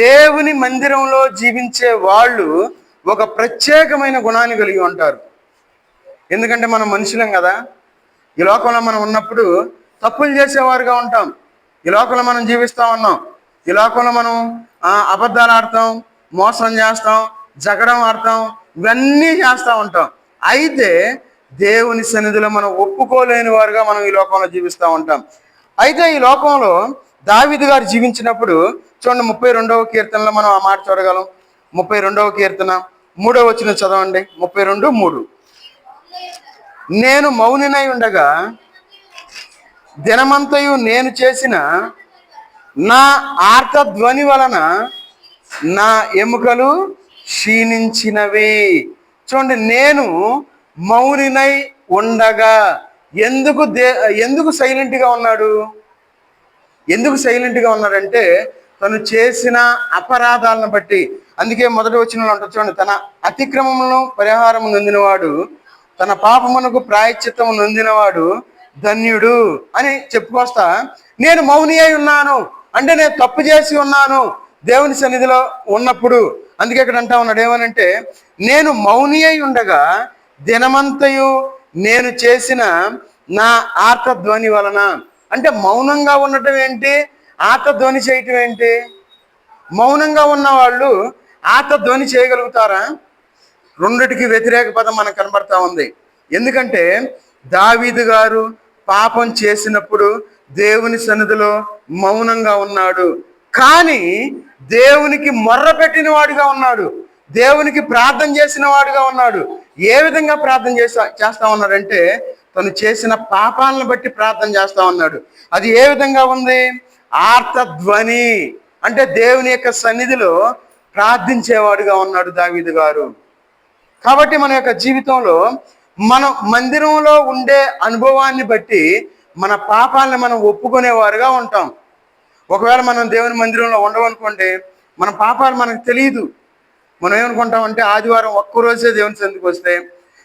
Speaker 1: దేవుని మందిరంలో జీవించే వాళ్ళు ఒక ప్రత్యేకమైన గుణాన్ని కలిగి ఉంటారు. ఎందుకంటే మనం మనుషులం కదా. ఈ లోకంలో మనం ఉన్నప్పుడు తప్పులు చేసేవారుగా ఉంటాం. ఈ లోకంలో మనం జీవిస్తూ ఉన్నాం. ఈ లోకంలో మనం అబద్ధాలు ఆడతాం, మోసం చేస్తాం, జగడం ఆడతాం, ఇవన్నీ చేస్తూ ఉంటాం. అయితే దేవుని సన్నిధిలో మనం ఒప్పుకోలేని వారుగా మనం ఈ లోకంలో జీవిస్తూ ఉంటాం. అయితే ఈ లోకంలో దావీదు గారు జీవించినప్పుడు చూడండి, 32వ కీర్తనలో మనం ఆ మాట చూడగలం. 32వ కీర్తన 3వ వచనం చదవండి. 32:3. నేను మౌనినై ఉండగా దినమంతయు నేను చేసిన నా ఆర్తధ్వని వలన నా ఎముకలు క్షీణించినవి. చూడండి, నేను మౌనినై ఉండగా. ఎందుకు సైలెంట్గా ఉన్నాడు? ఎందుకు సైలెంట్గా ఉన్నాడంటే తను చేసిన అపరాధాలను బట్టి. అందుకే మొదటి వచనంలో ఉంటుంది చూడండి, తన అతిక్రమములను పరిహారము నొందినవాడు, తన పాపమునకు ప్రాయశ్చిత్తము నొందినవాడు ధన్యుడు అని చెప్పుకొస్తా. నేను మౌని అయి ఉన్నాను అంటే నేను తప్పు చేసి ఉన్నాను దేవుని సన్నిధిలో ఉన్నప్పుడు. అందుకే ఇక్కడ అంటా ఉన్నాడు ఏమనంటే, నేను మౌని అయి ఉండగా దినమంతయు నేను చేసిన నా ఆర్తధ్వని వలన. అంటే మౌనంగా ఉండటం ఏంటి, ఆర్తధ్వని చేయటం ఏంటి? మౌనంగా ఉన్న వాళ్ళు ఆర్తధ్వని చేయగలుగుతారా? రెండిటికి వ్యతిరేక పదం మనకు కనబడతా ఉంది. ఎందుకంటే దావీదు గారు పాపం చేసినప్పుడు దేవుని సన్నిధిలో మౌనంగా ఉన్నాడు. కానీ దేవునికి మొర్ర పెట్టిన వాడిగా ఉన్నాడు, దేవునికి ప్రార్థన చేసిన వాడిగా ఉన్నాడు. ఏ విధంగా ప్రార్థన చేస్తా ఉన్నాడంటే తను చేసిన పాపాలను బట్టి ప్రార్థన చేస్తా ఉన్నాడు. అది ఏ విధంగా ఉంది? ఆర్తధ్వని. అంటే దేవుని యొక్క సన్నిధిలో ప్రార్థించేవాడుగా ఉన్నాడు దావీదు గారు. కాబట్టి మన యొక్క జీవితంలో మనం మందిరంలో ఉండే అనుభవాన్ని బట్టి మన పాపాలను మనం ఒప్పుకునేవారుగా ఉంటాం. ఒకవేళ మనం దేవుని మందిరంలో ఉండవనుకోండి, మన పాపాలు మనకు తెలియదు. మనం ఏమనుకుంటామంటే ఆదివారం ఒక్కరోజే దేవుని సన్నిధికి వస్తే,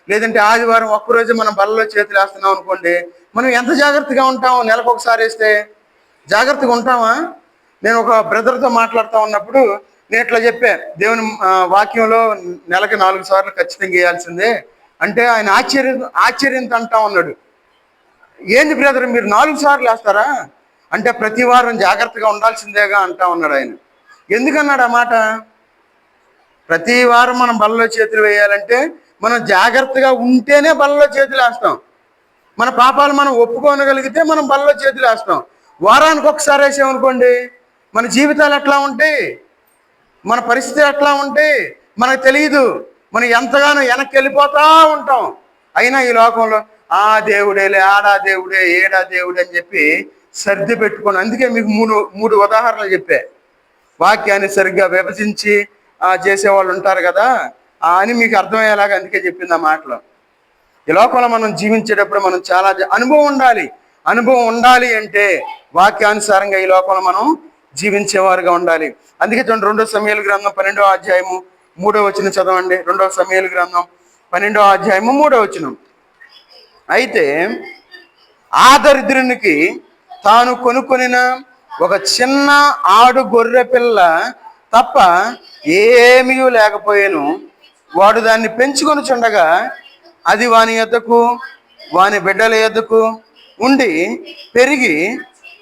Speaker 1: లేదంటే ఆదివారం ఒక్కరోజే మనం బల్లలో చేతులు వేస్తున్నాం అనుకోండి, మనం ఎంత జాగ్రత్తగా ఉంటాం? నెలకు ఒకసారి వేస్తే జాగ్రత్తగా ఉంటామా? నేను ఒక బ్రదర్తో మాట్లాడుతూ ఉన్నప్పుడు నేను ఇట్లా చెప్పా, దేవుని వాక్యంలో నెలకి 4 సార్లు ఖచ్చితంగా వేయాల్సిందే అంటే ఆయన ఆశ్చర్యంతో అంటా ఉన్నాడు. ఏంది బ్రదర్ మీరు 4 సార్లు వేస్తారా అంటే ప్రతి వారం జాగ్రత్తగా ఉండాల్సిందేగా అంటా ఉన్నాడు ఆయన. ఎందుకన్నాడు ఆ మాట? ప్రతి వారం మనం బల్లలో చేతులు వేయాలంటే మనం జాగ్రత్తగా ఉంటేనే బల్లలో చేతులు వేస్తాం. మన పాపాలు మనం ఒప్పుకోనగలిగితే మనం బల్లలో చేతులు వేస్తాం. వారానికి ఒకసారి వేసామనుకోండి, మన జీవితాలు ఎట్లా ఉంటాయి, మన పరిస్థితి ఎట్లా ఉంటాయి మనకు తెలియదు. మనం ఎంతగానో వెనక్కి వెళ్ళిపోతా ఉంటాం. అయినా ఈ లోకంలో ఆ దేవుడేలే, ఆడా దేవుడే, ఏడా దేవుడే అని చెప్పి సర్ది పెట్టుకొని. అందుకే మీకు మూడు ఉదాహరణలు చెప్పా. వాక్యాన్ని సరిగ్గా విభజించి చేసేవాళ్ళు ఉంటారు కదా అని మీకు అర్థమయ్యేలాగా అందుకే చెప్పింది ఆ మాటలో. ఈ లోకంలో మనం జీవించేటప్పుడు మనం చాలా అనుభవం ఉండాలి. అనుభవం ఉండాలి అంటే వాక్యానుసారంగా ఈ లోకంలో మనం జీవించేవారుగా ఉండాలి. అందుకే చూడండి, 2వ సమూయేలు గ్రంథం 12వ అధ్యాయము 3వ వచనం చదవండి. 2వ సమూయేలు గ్రంథం 12వ అధ్యాయము 3వ వచనం. అయితే ఆ దరిద్రునికి తాను కొనుక్కొనిన ఒక చిన్న ఆడు గొర్రె పిల్ల తప్ప ఏమీ లేకపోయాను. వాడు దాన్ని పెంచుకొని చుండగా అది వాని యొద్దకు వాని బిడ్డల యొద్దకు ఉండి పెరిగి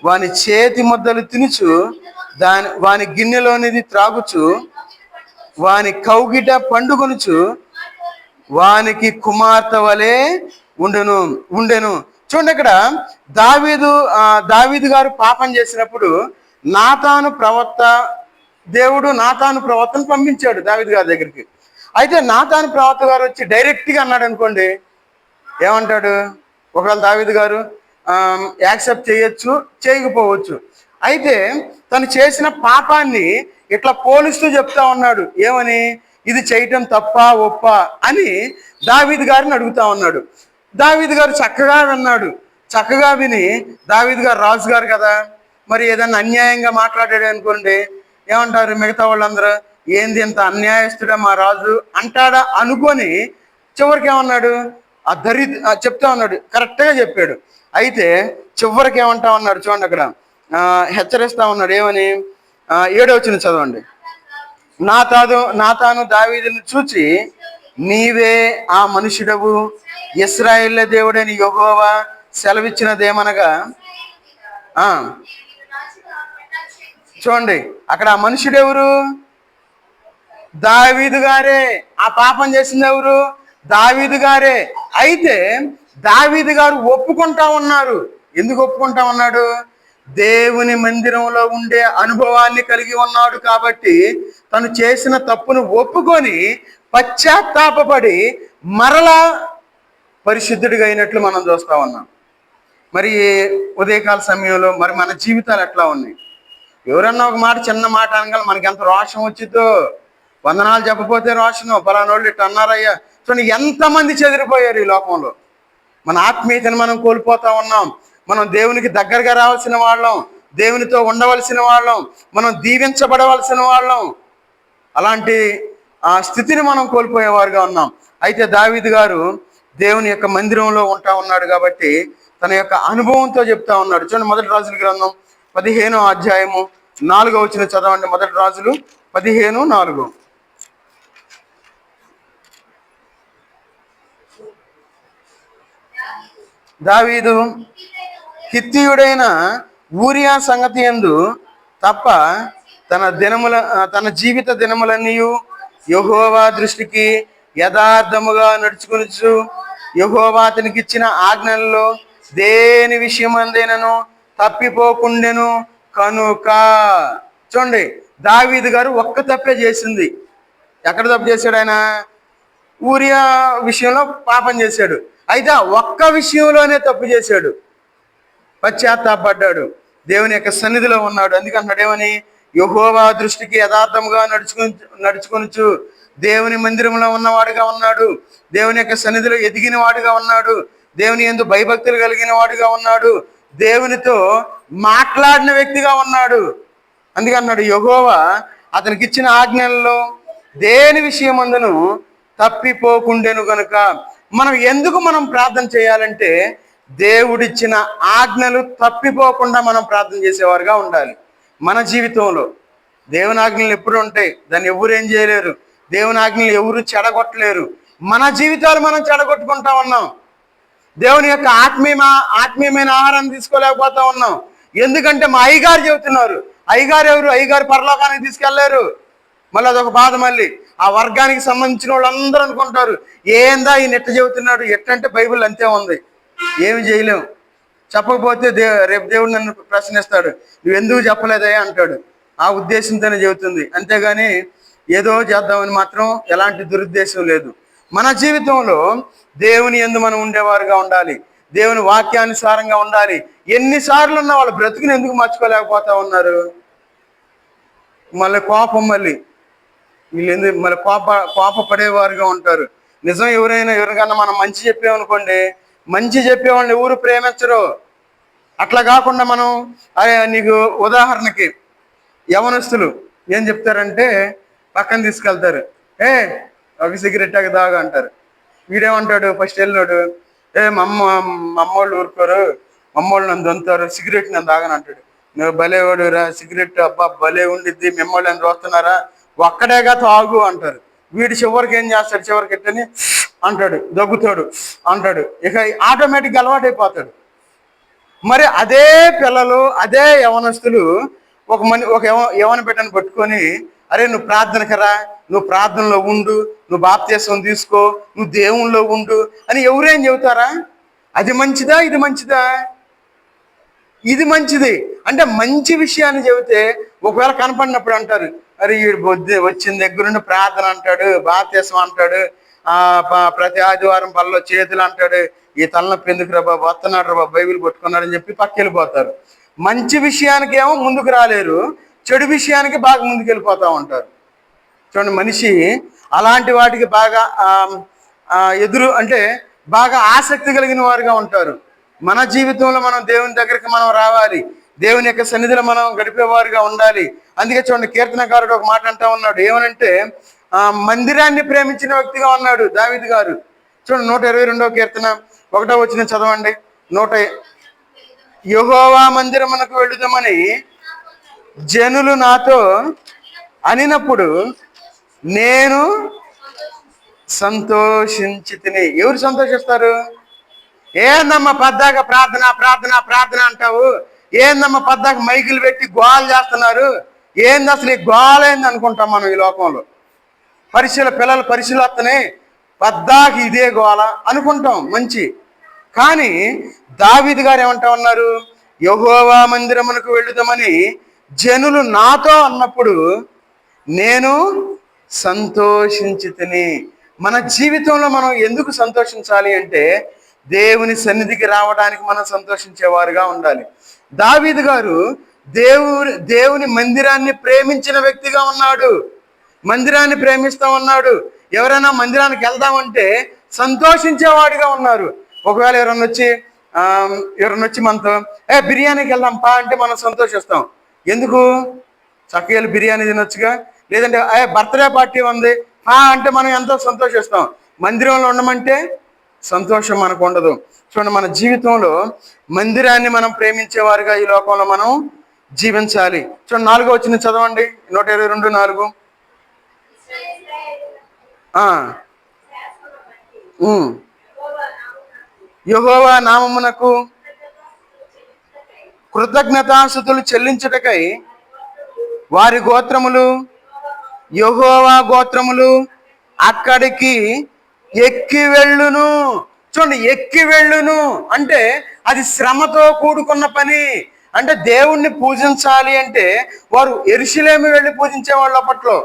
Speaker 1: వాని చేతి ముద్దలు తినుచు వాని గిన్నెలోనిది త్రాగుచు వాని కౌగిట పండుకొనుచు వానికి కుమార్తె వలె ఉండెను. చూడండి, ఇక్కడ దావీదు గారు పాపం చేసినప్పుడు దేవుడు నాతాను ప్రవక్తను పంపించాడు దావీదు గారి దగ్గరికి. అయితే నాతాను ప్రవక్త గారు వచ్చి డైరెక్ట్గా అన్నాడు అనుకోండి, ఏమంటాడు? ఒకవేళ దావీదు గారు యాక్సెప్ట్ చేయొచ్చు, చేయకపోవచ్చు. అయితే తను చేసిన పాపాన్ని ఇట్లా పోలుస్తూ చెప్తా ఉన్నాడు. ఏమని? ఇది చేయటం తప్ప ఒప్ప అని దావీదు గారిని అడుగుతా ఉన్నాడు. దావీదు గారు చక్కగా విన్నాడు. చక్కగా విని, దావీదు గారు రాజు గారు కదా, మరి ఏదన్నా అన్యాయంగా మాట్లాడాడు అనుకోండి, ఏమంటారు మిగతా వాళ్ళందరూ? ఏంది ఇంత అన్యాయస్తుడా మా రాజు అంటాడా అనుకొని చివరికి ఏమన్నాడు? చెప్తా ఉన్నాడు, కరెక్ట్గా చెప్పాడు. అయితే చివరికి ఏమంటా ఉన్నాడు చూడండి, అక్కడ హెచ్చరిస్తా ఉన్నాడు. ఏమని? 7వ వచనం చదవండి. నాతాను దావీదును చూచి, నీవే ఆ మనుషుడవు, ఇశ్రాయేలు దేవుడని యెహోవా సెలవిచ్చినదేమనగా. చూడండి, అక్కడ ఆ మనుషుడు ఎవరు? దావీదు గారే. ఆ పాపం చేసింది ఎవరు? దావీదు గారే. అయితే దావీదు గారు ఒప్పుకుంటా ఉన్నారు. ఎందుకు ఒప్పుకుంటా ఉన్నాడు? దేవుని మందిరంలో ఉండే అనుభవాన్ని కలిగి ఉన్నాడు కాబట్టి తను చేసిన తప్పును ఒప్పుకొని పశ్చాత్తాపపడి మరలా పరిశుద్ధుడిగా అయినట్లు మనం చూస్తా ఉన్నాం. మరి ఉదయకాల సమయంలో మరి మన జీవితాలు ఎట్లా ఉన్నాయి? ఎవరన్నా ఒక మాట, చిన్న మాట అనగల మనకి ఎంత రోషం వచ్చిందో. వందనాలు చెప్పపోతే రోషను, పలానోళ్ళు ఇట్లా అన్నారయ్యా. చూడండి ఎంతమంది చెదిరిపోయారు ఈ లోకంలో. మన ఆత్మీయతను మనం కోల్పోతా ఉన్నాం. మనం దేవునికి దగ్గరగా రావాల్సిన వాళ్ళం, దేవునితో ఉండవలసిన వాళ్ళం, మనం దీవించబడవలసిన వాళ్ళం. అలాంటి ఆ స్థితిని మనం కోల్పోయేవారుగా ఉన్నాం. అయితే దావీదు గారు దేవుని యొక్క మందిరంలో ఉంటా ఉన్నాడు కాబట్టి తన యొక్క అనుభవంతో చెప్తా ఉన్నాడు. చూడండి, మొదటి రాజుల గ్రంథం 15వ అధ్యాయము 4వ వచనం చదవండి. మొదటి రాజులు 15:4. దావీదు హిత్తీయుడైన ఊరియా సంగతి యందు తప్ప తన జీవిత దినములన్నీ యెహోవా దృష్టికి యథార్థముగా నడుచుకొనుచు యెహోవా అతనికి ఇచ్చిన ఆజ్ఞలలో దేని విషయమందేనను తప్పిపోకుండెను కనుక. చూడండి, దావీదు గారు ఒక్క తప్పే చేసింది. ఎక్కడ తప్పు చేశాడు? ఆయన ఊరియా విషయంలో పాపం చేశాడు. అయితే ఒక్క విషయంలోనే తప్పు చేశాడు, పశ్చాత్తాపడ్డాడు, దేవుని యొక్క సన్నిధిలో ఉన్నాడు. అందుకంటున్నాడు ఏమని? యెహోవా దృష్టికి యథార్థముగా నడుచుకొనుచు దేవుని మందిరంలో ఉన్నవాడుగా ఉన్నాడు, దేవుని యొక్క సన్నిధిలో ఎదిగిన వాడుగా ఉన్నాడు, దేవుని యందు భయభక్తులు కలిగిన వాడుగా ఉన్నాడు, దేవునితో మాట్లాడిన వ్యక్తిగా ఉన్నాడు. అందుకన్నాడు యెహోవా అతనికి ఇచ్చిన ఆజ్ఞలలో దేని విషయమందును తప్పిపోకుండెను గనుక. మనం ప్రార్థన చేయాలంటే దేవుడిచ్చిన ఆజ్ఞలు తప్పిపోకుండా మనం ప్రార్థన చేసేవారుగా ఉండాలి. మన జీవితంలో దేవుని ఆజ్ఞలు ఎప్పుడు ఉంటాయి, దాన్ని ఎవరు ఏం చేయలేరు. దేవుని ఆజ్ఞలు ఎవరు చెడగొట్టలేరు. మన జీవితాలు మనం చెడగొట్టుకుంటా ఉన్నాం. దేవుని యొక్క ఆత్మీయమైన ఆహారాన్ని తీసుకోలేకపోతా ఉన్నాం. ఎందుకంటే మా అయ్యగారు చెబుతున్నారు. అయ్యగారు ఎవరు? అయ్యగారు పరలోకానికి తీసుకెళ్లారు. మళ్ళీ అదొక బాధ. మళ్ళీ ఆ వర్గానికి సంబంధించిన వాళ్ళందరూ అనుకుంటారు, ఏందా ఈ నెట్ట చెబుతున్నాడు, ఎట్టంటే బైబిల్ అంతే ఉంది, ఏమి చేయలేం. చెప్పకపోతే రేపు దేవుడు నన్ను ప్రశ్నిస్తాడు, నువ్వు ఎందుకు చెప్పలేదయ్యా అంటాడు. ఆ ఉద్దేశంతోనే చెబుతుంది, అంతేగాని ఏదో చేద్దామని మాత్రం ఎలాంటి దురుద్దేశం లేదు. మన జీవితంలో దేవుని యందు మనం ఉండేవారుగా ఉండాలి, దేవుని వాక్యానుసారంగా ఉండాలి. ఎన్నిసార్లు ఉన్నా వాళ్ళ బ్రతుకుని ఎందుకు మర్చిపోలేకపోతా ఉన్నారు? మళ్ళీ కోపం, మళ్ళీ వీళ్ళు ఎందుకు మళ్ళీ కోప పడేవారుగా ఉంటారు. నిజం, ఎవరికన్నా మనం మంచి చెప్పామనుకోండి, మంచి చెప్పేవాళ్ళని ఎవరు ప్రేమించరు. అట్లా కాకుండా మనం నీకు ఉదాహరణకి యవనస్తులు ఏం చెప్తారంటే పక్కన తీసుకెళ్తారు, ఒక సిగరెట్ దాగా అంటారు. వీడేమంటాడు? ఫస్ట్ వెళ్ళినాడు, మా అమ్మోళ్ళు ఊరుకోరు, అమ్మోళ్ళు నన్ను దొంతారు, సిగరెట్ నన్ను దాగని అంటాడు. నువ్వు భలేవాడు రా, సిగరెట్ అబ్బా భలే ఉండిద్ది, మిమ్మల్ని అని చూస్తున్నారా, ఒక్కడేగా తాగు అంటారు. వీడు చివరికి ఏం చేస్తాడు? చివరికి ఎట్టని అంటాడు, దగ్గుతాడు అంటాడు, ఇక ఆటోమేటిక్గా అలవాటైపోతాడు. మరి అదే పిల్లలు, అదే యవనస్తులు ఒక యవన బిడ్డను పట్టుకొని, అరే నువ్వు ప్రార్థనకి రా, నువ్వు ప్రార్థనలో ఉండు, నువ్వు బాప్తీసం తీసుకో, నువ్వు దేవుల్లో ఉండు అని ఎవరేం చెబుతారా? అది మంచిదా? ఇది మంచిదా? ఇది మంచిది. అంటే మంచి విషయాన్ని చెబితే ఒకవేళ కనపడినప్పుడు అంటారు, మరి వీడు బొద్దు వచ్చిన దగ్గర నుండి ప్రార్థన అంటాడు, బాప్తిసం అంటాడు, ప్రతి ఆదివారం బల్లో చేతులు అంటాడు, ఈ తలనొప్పి ఎందుకు రా బాబు, వస్తున్నాడు రా బాబు, బైబిల్ పట్టుకున్నాడని చెప్పి పక్కెళ్ళిపోతారు. మంచి విషయానికి ఏమో ముందుకు రాలేరు, చెడు విషయానికి బాగా ముందుకు వెళ్ళిపోతూ ఉంటారు. చూడండి, మనిషి అలాంటి వాటికి బాగా ఎదురు అంటే బాగా ఆసక్తి కలిగిన వారుగా ఉంటారు. మన జీవితంలో మనం దేవుని దగ్గరికి మనం రావాలి, దేవుని యొక్క సన్నిధిలో మనం గడిపేవారుగా ఉండాలి. అందుకే చూడండి, కీర్తనకారుడు ఒక మాట అంటా ఉన్నాడు, ఏమనంటే మందిరాన్ని ప్రేమించిన వ్యక్తిగా ఉన్నాడు దావీదు గారు. చూడండి, 122వ కీర్తన 1వ వచనం చదవండి. యెహోవా మందిరమునకు వెళుదామని జనులు నాతో అనినప్పుడు నేను సంతోషించి తిని. ఎవరు సంతోషిస్తారు? ఏందమ్మా పద్దాక ప్రార్థన ప్రార్థన ప్రార్థన అంటావు, ఏందమ్మా పద్దాక మైకులు పెట్టి గోల చేస్తున్నారు, ఏంది అసలు ఈ గోల ఏంది అనుకుంటాం మనం. ఈ లోకంలో పిల్లలు పరీక్షలు వస్తున్నాయి, పద్దాక ఇదే గోల అనుకుంటాం మంచి. కానీ దావీదు గారు ఏమంటా ఉన్నారు, యెహోవా మందిరమునకు వెళుదామని జనులు నాతో అన్నప్పుడు నేను సంతోషించి తిని. మన జీవితంలో మనం ఎందుకు సంతోషించాలి అంటే దేవుని సన్నిధికి రావడానికి మనం సంతోషించేవారుగా ఉండాలి. దావీదు గారు దేవుని మందిరాన్ని ప్రేమించిన వ్యక్తిగా ఉన్నాడు, మందిరాన్ని ప్రేమిస్తా ఉన్నాడు. ఎవరైనా మందిరానికి వెళ్దామంటే సంతోషించేవాడిగా ఉన్నారు. ఒకవేళ ఎవరన్నా వచ్చి మనతో బిర్యానీకి వెళ్దాం పా అంటే మనం సంతోషిస్తాం. ఎందుకు? చక్కగా బిర్యానీ తినొచ్చుగా. లేదంటే బర్త్డే పార్టీ ఉంది అంటే మనం ఎంతో సంతోషిస్తాం. మందిరంలో ఉండమంటే సంతోషం మనకు ఉండదు. చూడండి, మన జీవితంలో మందిరాన్ని మనం ప్రేమించేవారుగా ఈ లోకంలో మనం జీవించాలి. చూడండి, 4వ వచనం చదవండి, 122:4. యెహోవా నామమునకు కృతజ్ఞతాస్తుతులు చెల్లించుటకై వారి గోత్రములు, యెహోవా గోత్రములు అక్కడికి ఎక్కి వెళ్ళును. చూడండి, ఎక్కి వెళ్ళును అంటే అది శ్రమతో కూడుకున్న పని. అంటే దేవుణ్ణి పూజించాలి అంటే వారు యెరూషలేము వెళ్ళి పూజించే వాళ్ళు. అప్పట్లో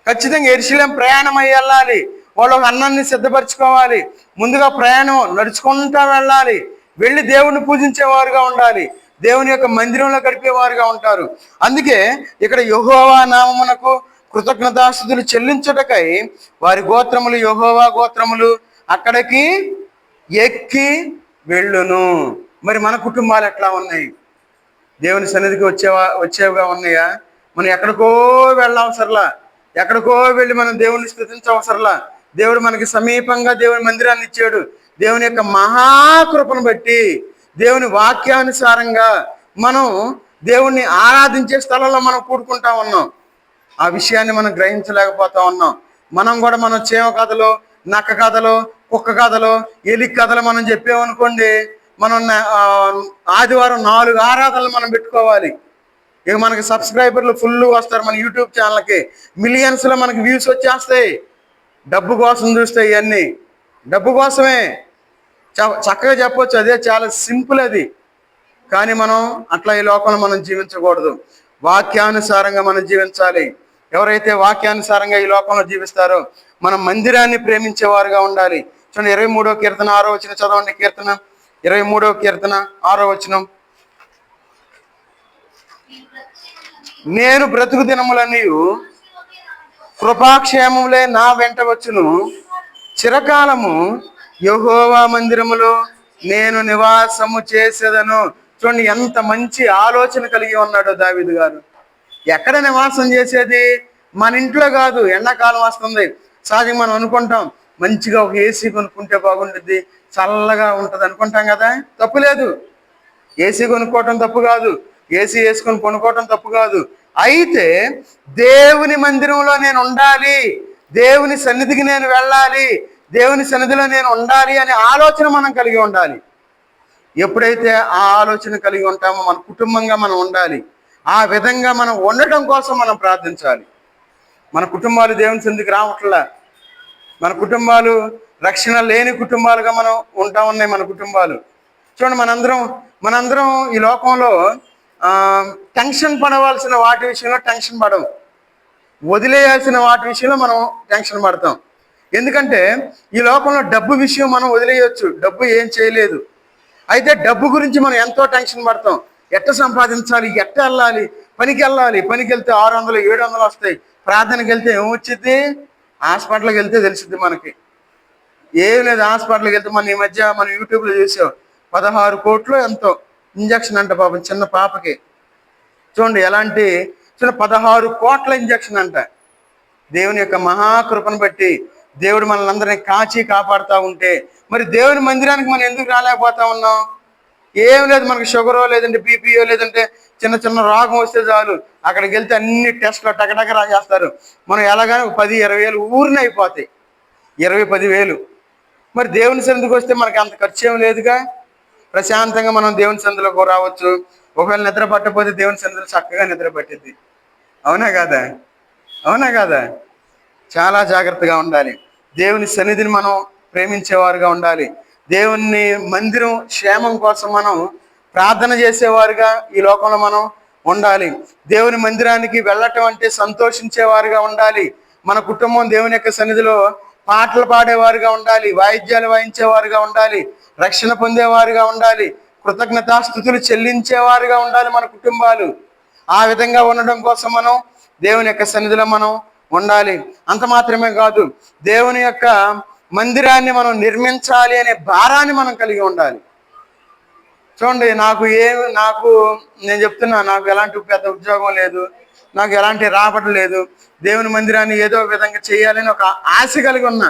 Speaker 1: ఖచ్చితంగా యెరూషలేము ప్రయాణం అయ్యి వెళ్ళాలి, వాళ్ళు అన్నాన్ని సిద్ధపరచుకోవాలి, ముందుగా ప్రయాణం నడుచుకుంటా వెళ్ళాలి, వెళ్ళి దేవుణ్ణి పూజించేవారుగా ఉండాలి, దేవుని యొక్క మందిరంలో గడిపేవారుగా ఉంటారు. అందుకే ఇక్కడ యెహోవా నామమునకు కృతజ్ఞతాస్తుతులు చెల్లించుటకై వారి గోత్రములు, యెహోవా గోత్రములు అక్కడికి ఎక్కి వెళ్ళును. మరి మన కుటుంబాలు ఎట్లా ఉన్నాయి? దేవుని సన్నిధికి వచ్చేవిగా ఉన్నాయా? మనం ఎక్కడికో వెళ్ళవసరలా, ఎక్కడికో వెళ్ళి మనం దేవుని స్తుతించవసరలా. దేవుడు మనకి సమీపంగా దేవుని మందిరాన్ని ఇచ్చాడు. దేవుని యొక్క మహాకృపను బట్టి, దేవుని వాక్యానుసారంగా మనం దేవుణ్ణి ఆరాధించే స్థలంలో మనం కూడుకుంటా ఉన్నాం. ఆ విషయాన్ని మనం గ్రహించలేకపోతా ఉన్నాం. మనం కూడా మనం చేమ కథలో, నక్క కథలో, కుక్క కథలో, ఎలి కథలు మనం చెప్పామనుకోండి, మనం ఆదివారం 4 ఆరాధనలు మనం పెట్టుకోవాలి. ఇక మనకి సబ్స్క్రైబర్లు ఫుల్ వస్తారు మన యూట్యూబ్ ఛానల్కి, మిలియన్స్లో మనకి వ్యూస్ వచ్చేస్తాయి. డబ్బు కోసం చూస్తాయి, ఇవన్నీ డబ్బు కోసమే. చక్కగా చెప్పొచ్చు, అదే చాలా సింపుల్ అది. కానీ మనం అట్లా ఈ లోకంలో మనం జీవించకూడదు, వాక్యానుసారంగా మనం జీవించాలి. ఎవరైతే వాక్యానుసారంగా ఈ లోకంలో జీవిస్తారో మనం మందిరాన్ని ప్రేమించేవారుగా ఉండాలి. చూడండి, 23వ కీర్తన 6వ వచనం చదవండి. కీర్తన 23వ కీర్తన 6వ వచనం. నేను బ్రతుకు దినములన్నీ కృపాక్షేమములే నా వెంట వచ్చును, చిరకాలము యెహోవా మందిరములో నేను నివాసము చేసేదను. చూడండి, ఎంత మంచి ఆలోచన కలిగి ఉన్నాడో దావీదు గారు. ఎక్కడ నివాసం చేసేది? మన ఇంట్లో కాదు. ఎండాకాలం వస్తుంది, సహజంగా మనం అనుకుంటాం మంచిగా ఒక ఏసీ కొనుక్కుంటే బాగుంటుంది, చల్లగా ఉంటుంది అనుకుంటాం కదా. తప్పు లేదు, ఏసీ కొనుక్కోవటం తప్పు కాదు, ఏసీ వేసుకొని కొనుక్కోవటం తప్పు కాదు. అయితే దేవుని మందిరంలో నేను ఉండాలి, దేవుని సన్నిధికి నేను వెళ్ళాలి, దేవుని సన్నిధిలో నేను ఉండాలి అనే ఆలోచన మనం కలిగి ఉండాలి. ఎప్పుడైతే ఆ ఆలోచన కలిగి ఉంటామో మన కుటుంబంగా మనం ఉండాలి. ఆ విధంగా మనం ఉండటం కోసం మనం ప్రార్థించాలి. మన కుటుంబాలు దేవుని సన్నిధికి రావట్లా, మన కుటుంబాలు రక్షణ లేని కుటుంబాలుగా మనం ఉంటా ఉన్నాయి మన కుటుంబాలు. చూడండి, మనందరం ఈ లోకంలో టెన్షన్ పడవలసిన వాటి విషయంలో టెన్షన్ పడము. వదిలేయాల్సిన వాటి విషయంలో మనం టెన్షన్ పడతాం. ఎందుకంటే ఈ లోకంలో డబ్బు విషయం మనం వదిలేయచ్చు, డబ్బు ఏం చేయలేదు. అయితే డబ్బు గురించి మనం ఎంతో టెన్షన్ పడతాం. ఎట్ట సంపాదించాలి, ఎట్ట వెళ్ళాలి, పనికి వెళ్ళాలి, పనికి వెళ్తే 600 700 వస్తాయి, ప్రార్థనకి వెళ్తే ఏమొచ్చింది, హాస్పిటల్కి వెళ్తే తెలిసిద్ది మనకి. ఏం లేదు, హాస్పిటల్కి వెళ్తే మన ఈ మధ్య మనం యూట్యూబ్లో చూసాం, 16 కోట్లు ఎంతో ఇంజక్షన్ అంట పాపం చిన్న పాపకి. చూడండి ఎలాంటి చిన్న 16 కోట్ల ఇంజక్షన్ అంట. దేవుని యొక్క మహాకృపను బట్టి దేవుడు మనల్ని అందరినీ కాచి కాపాడుతూ ఉంటే మరి దేవుని మందిరానికి మనం ఎందుకు రాలేకపోతా ఉన్నాం? ఏం లేదు, మనకు షుగరో లేదంటే బీపీయో లేదంటే చిన్న చిన్న రోగం వస్తే చాలు అక్కడికి వెళ్తే అన్ని టెస్ట్లు టకటక రాసేస్తారు. మనం ఎలాగానే 10-20 వేలు ఊరిని అయిపోతాయి, 20-10 వేలు. మరి దేవుని సన్నిధికి వస్తే మనకి అంత ఖర్చు ఏం లేదుగా, ప్రశాంతంగా మనం దేవుని సన్నిధిలోకి రావచ్చు. ఒకవేళ నిద్ర పట్టకపోతే దేవుని సన్నిధిలో చక్కగా నిద్ర పట్టిద్ది. అవునా కాదా? అవునా కాదా? చాలా జాగ్రత్తగా ఉండాలి. దేవుని సన్నిధిని మనం ప్రేమించేవారుగా ఉండాలి. దేవుని మందిరం క్షేమం కోసం మనం ప్రార్థన చేసేవారుగా ఈ లోకంలో మనం ఉండాలి. దేవుని మందిరానికి వెళ్ళటం అంటే సంతోషించేవారుగా ఉండాలి. మన కుటుంబం దేవుని యొక్క సన్నిధిలో పాటలు పాడేవారుగా ఉండాలి, వాయిద్యాలు వాయించేవారుగా ఉండాలి, రక్షణ పొందేవారుగా ఉండాలి, కృతజ్ఞతాస్తుతులు చెల్లించేవారుగా ఉండాలి మన కుటుంబాలు. ఆ విధంగా ఉండడం కోసం మనం దేవుని యొక్క సన్నిధిలో మనం ఉండాలి. అంత మాత్రమే కాదు, దేవుని యొక్క మందిరాన్ని మనం నిర్మించాలి అనే భారాన్ని మనం కలిగి ఉండాలి. చూడండి, నేను చెప్తున్నా, నాకు ఎలాంటి పెద్ద ఉద్యోగం లేదు, నాకు ఎలాంటి రాబడి లేదు, దేవుని మందిరాన్ని ఏదో విధంగా చేయాలని ఒక ఆశ కలిగి ఉన్నా.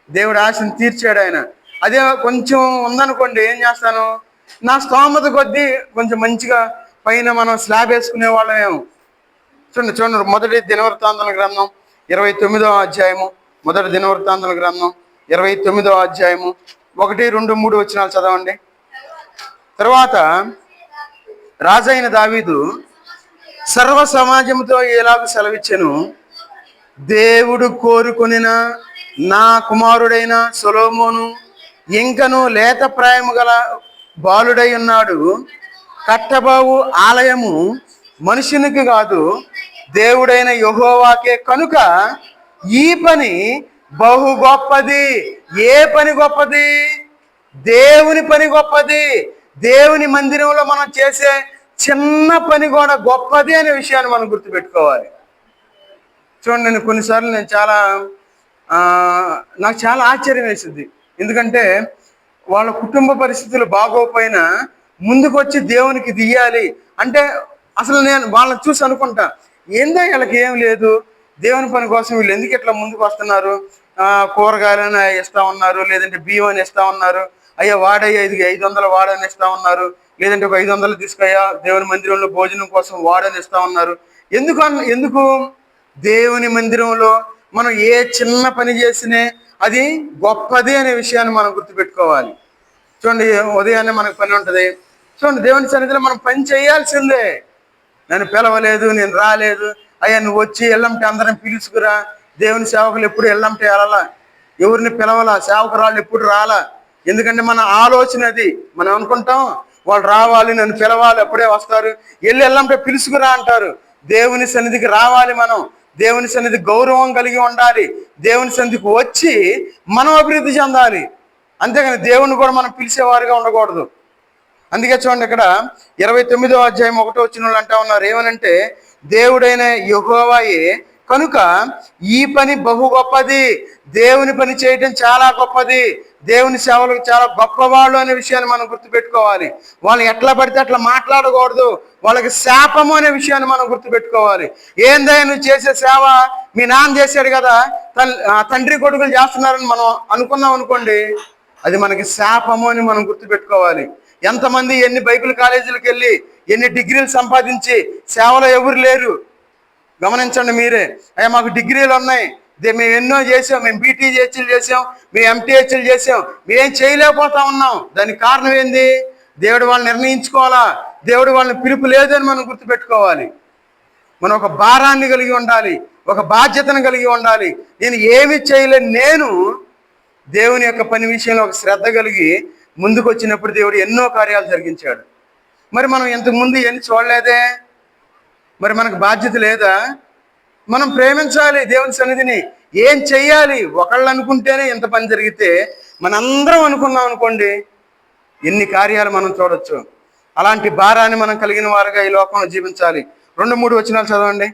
Speaker 1: దేవుడు ఆశను తీర్చాడు ఆయన. అదే కొంచెం ఉందనుకోండి, ఏం చేస్తాను, నా స్తోమత కొద్దీ కొంచెం మంచిగా పైన మనం స్లాబ్ వేసుకునే వాళ్ళమేమో. చూడండి మొదటి దినవృత్తాంతాల గ్రంథం 29వ అధ్యాయము, మొదటి దినవృత్తాంతాల గ్రంథం 29వ అధ్యాయము 1, 2, 3 వచనాలు చదవండి. తర్వాత రాజైన దావీదు సర్వ సమాజంతో ఎలాగ సెలవిచ్చెను, దేవుడు కోరుకొనిన నా కుమారుడైన సొలొమోను ఇంకను లేత ప్రాయము గల బాలుడై ఉన్నాడు. కట్టబావు ఆలయము మనుషునికి కాదు, దేవుడైన యెహోవాకే కనుక ఈ పని బహు గొప్పది. ఏ పని గొప్పది? దేవుని పని గొప్పది. దేవుని మందిరంలో మనం చేసే చిన్న పని కూడా గొప్పది అనే విషయాన్ని మనం గుర్తుపెట్టుకోవాలి. చూడండి, నేను నాకు చాలా ఆశ్చర్యం వేసింది. ఎందుకంటే వాళ్ళ కుటుంబ పరిస్థితులు బాగోపోయినా ముందుకు వచ్చి దేవునికి దియ్యాలి అంటే, అసలు నేను వాళ్ళని చూసి అనుకుంటా, ఏందో వీళ్ళకి ఏం లేదు, దేవుని పని కోసం వీళ్ళు ఎందుకు ఇట్లా ముందుకు వస్తున్నారు? కూరగాయలని ఇస్తా ఉన్నారు, లేదంటే బియ్యం అని ఇస్తా ఉన్నారు, అయ్యా వాడయ్యా ఇది 500 వాడని ఇస్తా ఉన్నారు, లేదంటే ఒక 500 తీసుకయ్యా దేవుని మందిరంలో భోజనం కోసం వాడని ఇస్తా ఉన్నారు. ఎందుకు దేవుని మందిరంలో మనం ఏ చిన్న పని చేసినా అది గొప్పది అనే విషయాన్ని మనం గుర్తుపెట్టుకోవాలి. చూడండి, ఉదయాన్నే మనకు పని ఉంటుంది. చూడండి, దేవుని సన్నిధిలో మనం పని చేయాల్సిందే. నన్ను పిలవలేదు, నేను రాలేదు, అయ్యా నువ్వు వచ్చి ఎల్లంటే అందరం పిలుచుకురా. దేవుని సేవకులు ఎప్పుడు ఎల్లంటే వెళ్ళాలా, ఎవరిని పిలవాలా, సేవకురాళ్ళు ఎప్పుడు రాలా. ఎందుకంటే మన ఆలోచన అది. మనం అనుకుంటాం వాళ్ళు రావాలి, నన్ను పిలవాలి, అప్పుడే వస్తారు, ఎల్లంటే పిలుచుకురా అంటారు. దేవుని సన్నిధికి రావాలి, మనం దేవుని సన్నిధి గౌరవం కలిగి ఉండాలి, దేవుని సన్నిధికి వచ్చి మనం అభివృద్ధి చెందాలి. అంతేగాని దేవుని కూడా మనం పిలిచేవారుగా ఉండకూడదు. అందుకే చూడండి, ఇక్కడ 29వ అధ్యాయం 1వ వచనంలో అంటా ఉన్నారు, ఏమనంటే దేవుడైన యెహోవాయే కనుక ఈ పని బహు గొప్పది. దేవుని పని చేయటం చాలా గొప్పది. దేవుని సేవలకు చాలా గొప్పవాళ్ళు అనే విషయాన్ని మనం గుర్తుపెట్టుకోవాలి. వాళ్ళని ఎట్లా పడితే అట్లా మాట్లాడకూడదు, వాళ్ళకి శాపము అనే విషయాన్ని మనం గుర్తుపెట్టుకోవాలి. ఏందయ్యా నువ్వు చేసే సేవ, మీ నాన్న చేశాడు కదా, తండ్రి కొడుకులు చేస్తున్నారని మనం అనుకున్నాం అనుకోండి, అది మనకి శాపము అని మనం గుర్తుపెట్టుకోవాలి. ఎంతమంది ఎన్ని బైబిల్ కాలేజీలకు వెళ్ళి ఎన్ని డిగ్రీలు సంపాదించి సేవలో ఎవరు లేరు, గమనించండి మీరే. అయ్యా మాకు డిగ్రీలు ఉన్నాయి, మేము ఎన్నో చేసాం, మేము బీటీహెచ్లు చేసాం, మేము ఎంటీహెచ్లు చేసాం, మేమేం చేయలేకపోతా ఉన్నాం. దానికి కారణం ఏంది? దేవుడు వాళ్ళని నిర్ణయించుకోవాలా, దేవుడు వాళ్ళని పిలుపు లేదని మనం గుర్తుపెట్టుకోవాలి. మనం ఒక భారాన్ని కలిగి ఉండాలి, ఒక బాధ్యతను కలిగి ఉండాలి. నేను ఏమి చేయలేను, నేను దేవుని యొక్క పని విషయంలో ఒక శ్రద్ధ కలిగి ముందుకు వచ్చినప్పుడు దేవుడు ఎన్నో కార్యాలు జరిగించాడు. మరి మనం ఇంతకుముందు ఎన్ని చూడలేదే, మరి మనకు బాధ్యత లేదా? మనం ప్రేమించాలి దేవుని సన్నిధిని. ఏం చెయ్యాలి? ఒకళ్ళు అనుకుంటేనే ఇంత పని జరిగితే మనందరం అనుకున్నాం అనుకోండి, ఎన్ని కార్యాలు మనం చూడొచ్చు. అలాంటి భారాన్ని మనం కలిగిన వారుగా ఈ లోకంలో జీవించాలి. 2-3 వచనాలు చదవండి.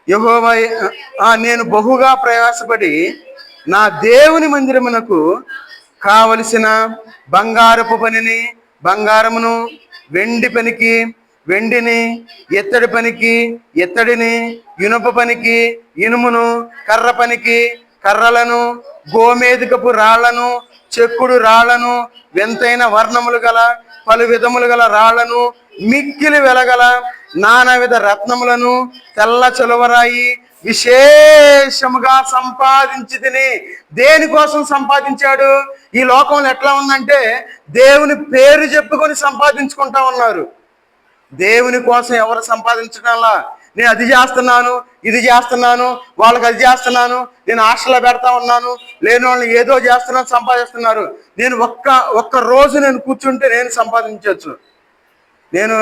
Speaker 1: యెహోవా, నేను బహుగా ప్రయాసపడి నా దేవుని మందిరమునకు కావలసిన బంగారపు పనిని బంగారమును, వెండి పనికి వెండిని, ఎత్తడి పనికి ఎత్తడిని, ఇనుప పనికి ఇనుమును, కర్ర పనికి కర్రలను, గోమేధికపు రాళ్లను, చెక్కుడు రాళ్లను, వింతైన వర్ణములు గల పలు విధములు గల రాళ్లను, మిక్కిలి వెలగల నానావిధ రత్నములను, తెల్ల చలువరాయి విశేషముగా సంపాదించి తిని. దేనికోసం సంపాదించాడు? ఈ లోకంలో ఎట్లా ఉందంటే దేవుని పేరు చెప్పుకొని సంపాదించుకుంటా ఉన్నారు. దేవుని కోసం ఎవరు సంపాదించడంలా, నేను అది చేస్తున్నాను, ఇది చేస్తున్నాను, వాళ్ళకి అది చేస్తున్నాను, నేను హాస్టల్లో పెడతా ఉన్నాను, లేని వాళ్ళని ఏదో చేస్తున్నాను, సంపాదిస్తున్నారు. నేను ఒక్క రోజు నేను కూర్చుంటే నేను సంపాదించవచ్చు, నేను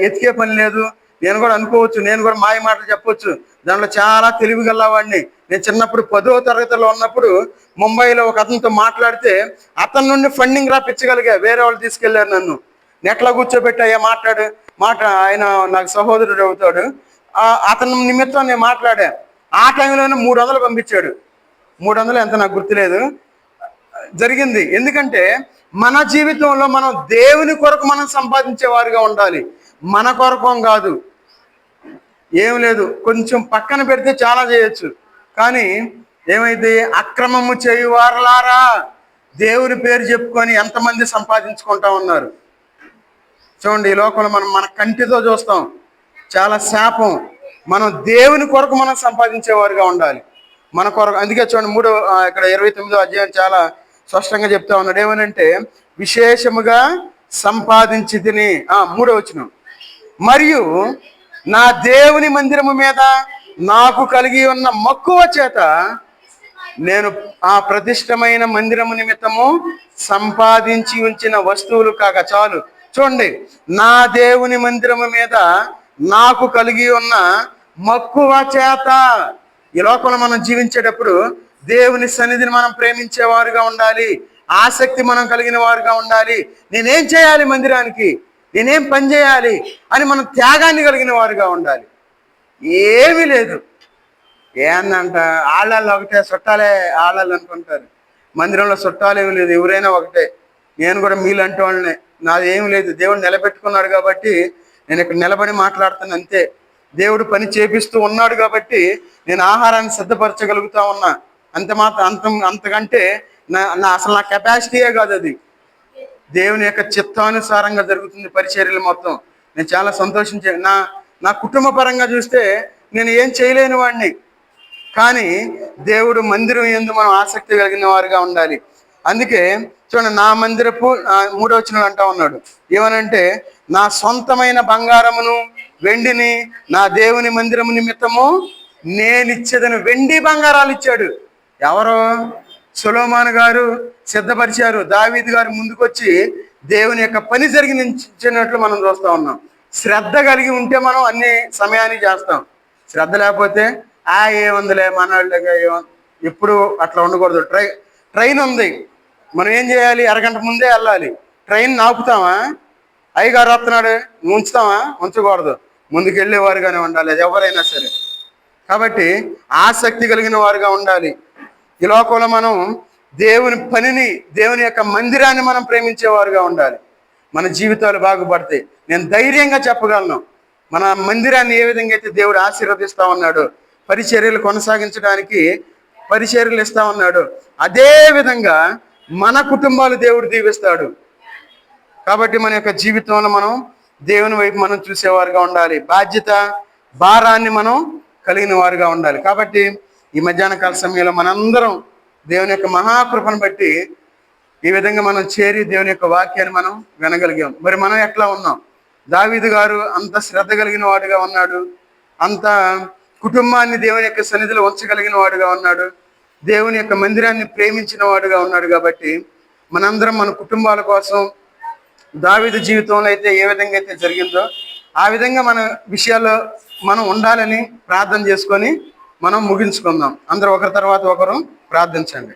Speaker 1: ఎతికే పని లేదు, నేను కూడా అనుకోవచ్చు, నేను కూడా మాయ మాటలు చెప్పొచ్చు, దాంట్లో చాలా తెలివి గలవాడిని. నేను చిన్నప్పుడు 10వ తరగతిలో ఉన్నప్పుడు ముంబైలో ఒక అతనితో మాట్లాడితే అతని నుండి ఫండింగ్ రాపించగలిగా. వేరే వాళ్ళు తీసుకెళ్లారు నన్ను, నెట్లో కూర్చోబెట్టి ఆయన నాకు సహోదరుడు అవుతాడు, అతని నిమిత్తం నేను మాట్లాడా. ఆ టైంలోనే 300 పంపించాడు. 300 ఎంత నాకు గుర్తులేదు, జరిగింది. ఎందుకంటే మన జీవితంలో మనం దేవుని కొరకు మనం సంపాదించేవారుగా ఉండాలి, మన కొరకం కాదు. ఏం లేదు, కొంచెం పక్కన పెడితే చాలా చేయొచ్చు. కానీ ఏమైతే అక్రమము చేయువారలారా, దేవుని పేరు చెప్పుకొని ఎంతమంది సంపాదించుకుంటా ఉన్నారు చూడండి. ఈ లోకంలో మనం మన కంటితో చూస్తాం, చాలా శాపం. మనం దేవుని కొరకు మనం సంపాదించేవారుగా ఉండాలి, మన కొరకు. అందుకే చూడండి ఇక్కడ 29వ అధ్యాయం చాలా స్పష్టంగా చెప్తా ఉన్నాడు. ఏమనంటే విశేషముగా సంపాదించి తిని. 3వ వచనం, మరియు నా దేవుని మందిరము మీద నాకు కలిగి ఉన్న మక్కువ చేత నేను ఆ ప్రతిష్టమైన మందిరము నిమిత్తము సంపాదించి ఉంచిన వస్తువులు కాక చాలు. చూడండి, నా దేవుని మందిరము మీద నాకు కలిగి ఉన్న మక్కువ చేత. ఈ లోకంలో మనం జీవించేటప్పుడు దేవుని సన్నిధిని మనం ప్రేమించేవారుగా ఉండాలి, ఆసక్తి మనం కలిగిన వారుగా ఉండాలి. నేనేం చేయాలి మందిరానికి, నేనేం పని చేయాలి అని మనం త్యాగాన్ని కలిగిన వారుగా ఉండాలి. ఏమీ లేదు, ఏందంట ఆళ్ళల్లో ఒకటే, చుట్టాలే ఆళ్ళాలు అనుకుంటారు. మందిరంలో చుట్టాలు ఏమి లేదు, ఎవరైనా ఒకటే. నేను కూడా మీలాంటి వాళ్ళనే, నాది ఏమి లేదు. దేవుడు నిలబెట్టుకున్నాడు కాబట్టి నేను ఇక్కడ నిలబడి మాట్లాడుతాను అంతే. దేవుడు పని చేపిస్తూ ఉన్నాడు కాబట్టి నేను ఆహారాన్ని సిద్ధపరచగలుగుతా ఉన్నా, అంతే. అంతకంటే అసలు నా కెపాసిటీయే కాదు అది. దేవుని యొక్క చిత్తానుసారంగా జరుగుతుంది పరిచర్యలు మొత్తం. నేను చాలా సంతోషించే. నా కుటుంబ పరంగా చూస్తే నేను ఏం చేయలేని వాడిని, కానీ దేవుడు మందిరం యందు మనం ఆసక్తి కలిగిన వారుగా ఉండాలి. అందుకే చూడండి, నా మందిరపు 3వ వచనం అంటా ఉన్నాడు. ఏమనంటే నా సొంతమైన బంగారమును వెండిని నా దేవుని మందిరము నిమిత్తము నేను ఇచ్చేదని. వెండి బంగారాలు ఇచ్చాడు. ఎవరు? సొలొమోను గారు సిద్ధపరిచారు. దావీదు గారు ముందుకొచ్చి దేవుని యొక్క పని జరిగించినట్లు మనం చూస్తా ఉన్నాం. శ్రద్ధ కలిగి ఉంటే మనం అన్ని సమయానికి చేస్తాం. శ్రద్ధ లేకపోతే ఏముందిలే మనవాళ్ళగా ఎప్పుడు అట్లా ఉండకూడదు. ట్రైన్ ఉంది, మనం ఏం చేయాలి? అరగంట ముందే వెళ్ళాలి. ట్రైన్ ఆపుతామా? అయ్యగారు వస్తున్నాడు ఉంచుతామా? ఉంచకూడదు, ముందుకు వెళ్ళేవారుగానే ఉండాలి, అది ఎవరైనా సరే. కాబట్టి ఆసక్తి కలిగిన వారుగా ఉండాలి. ఈ లోకంలో మనం దేవుని పనిని, దేవుని యొక్క మందిరాన్ని మనం ప్రేమించేవారుగా ఉండాలి. మన జీవితాలు బాగుపడతాయి. నేను ధైర్యంగా చెప్పగలను, మన మందిరాన్ని ఏ విధంగా అయితే దేవుడు ఆశీర్వదిస్తా ఉన్నాడు, పరిచర్యలు కొనసాగించడానికి పరిచర్యలు ఇస్తా ఉన్నాడు, అదే విధంగా మన కుటుంబాలు దేవుడు దీవిస్తాడు. కాబట్టి మన యొక్క జీవితంలో మనం దేవుని వైపు మనం చూసేవారుగా ఉండాలి. బాధ్యత భారాన్ని మనం కలిగిన వారుగా ఉండాలి. కాబట్టి ఈ మధ్యాహ్న కాల సమయంలో మనందరం దేవుని యొక్క మహాకృపను బట్టి ఈ విధంగా మనం చేరి దేవుని యొక్క వాక్యాన్ని మనం వినగలిగాం. మరి మనం ఎట్లా ఉన్నాం? దావీదు గారు అంత శ్రద్ధ కలిగిన వాడుగా ఉన్నాడు, అంత కుటుంబాన్ని దేవుని యొక్క సన్నిధిలో ఉంచగలిగిన వాడుగా ఉన్నాడు, దేవుని యొక్క మందిరాన్ని ప్రేమించిన వాడుగా ఉన్నాడు. కాబట్టి మనందరం మన కుటుంబాల కోసం దావీదు జీవితంలో అయితే ఏ విధంగా అయితే జరిగిందో ఆ విధంగా మన విషయాల్లో మనం ఉండాలని ప్రార్థన చేసుకొని మనం ముగించుకుందాం. అందరూ ఒకరి తర్వాత ఒకరు ప్రార్థించండి.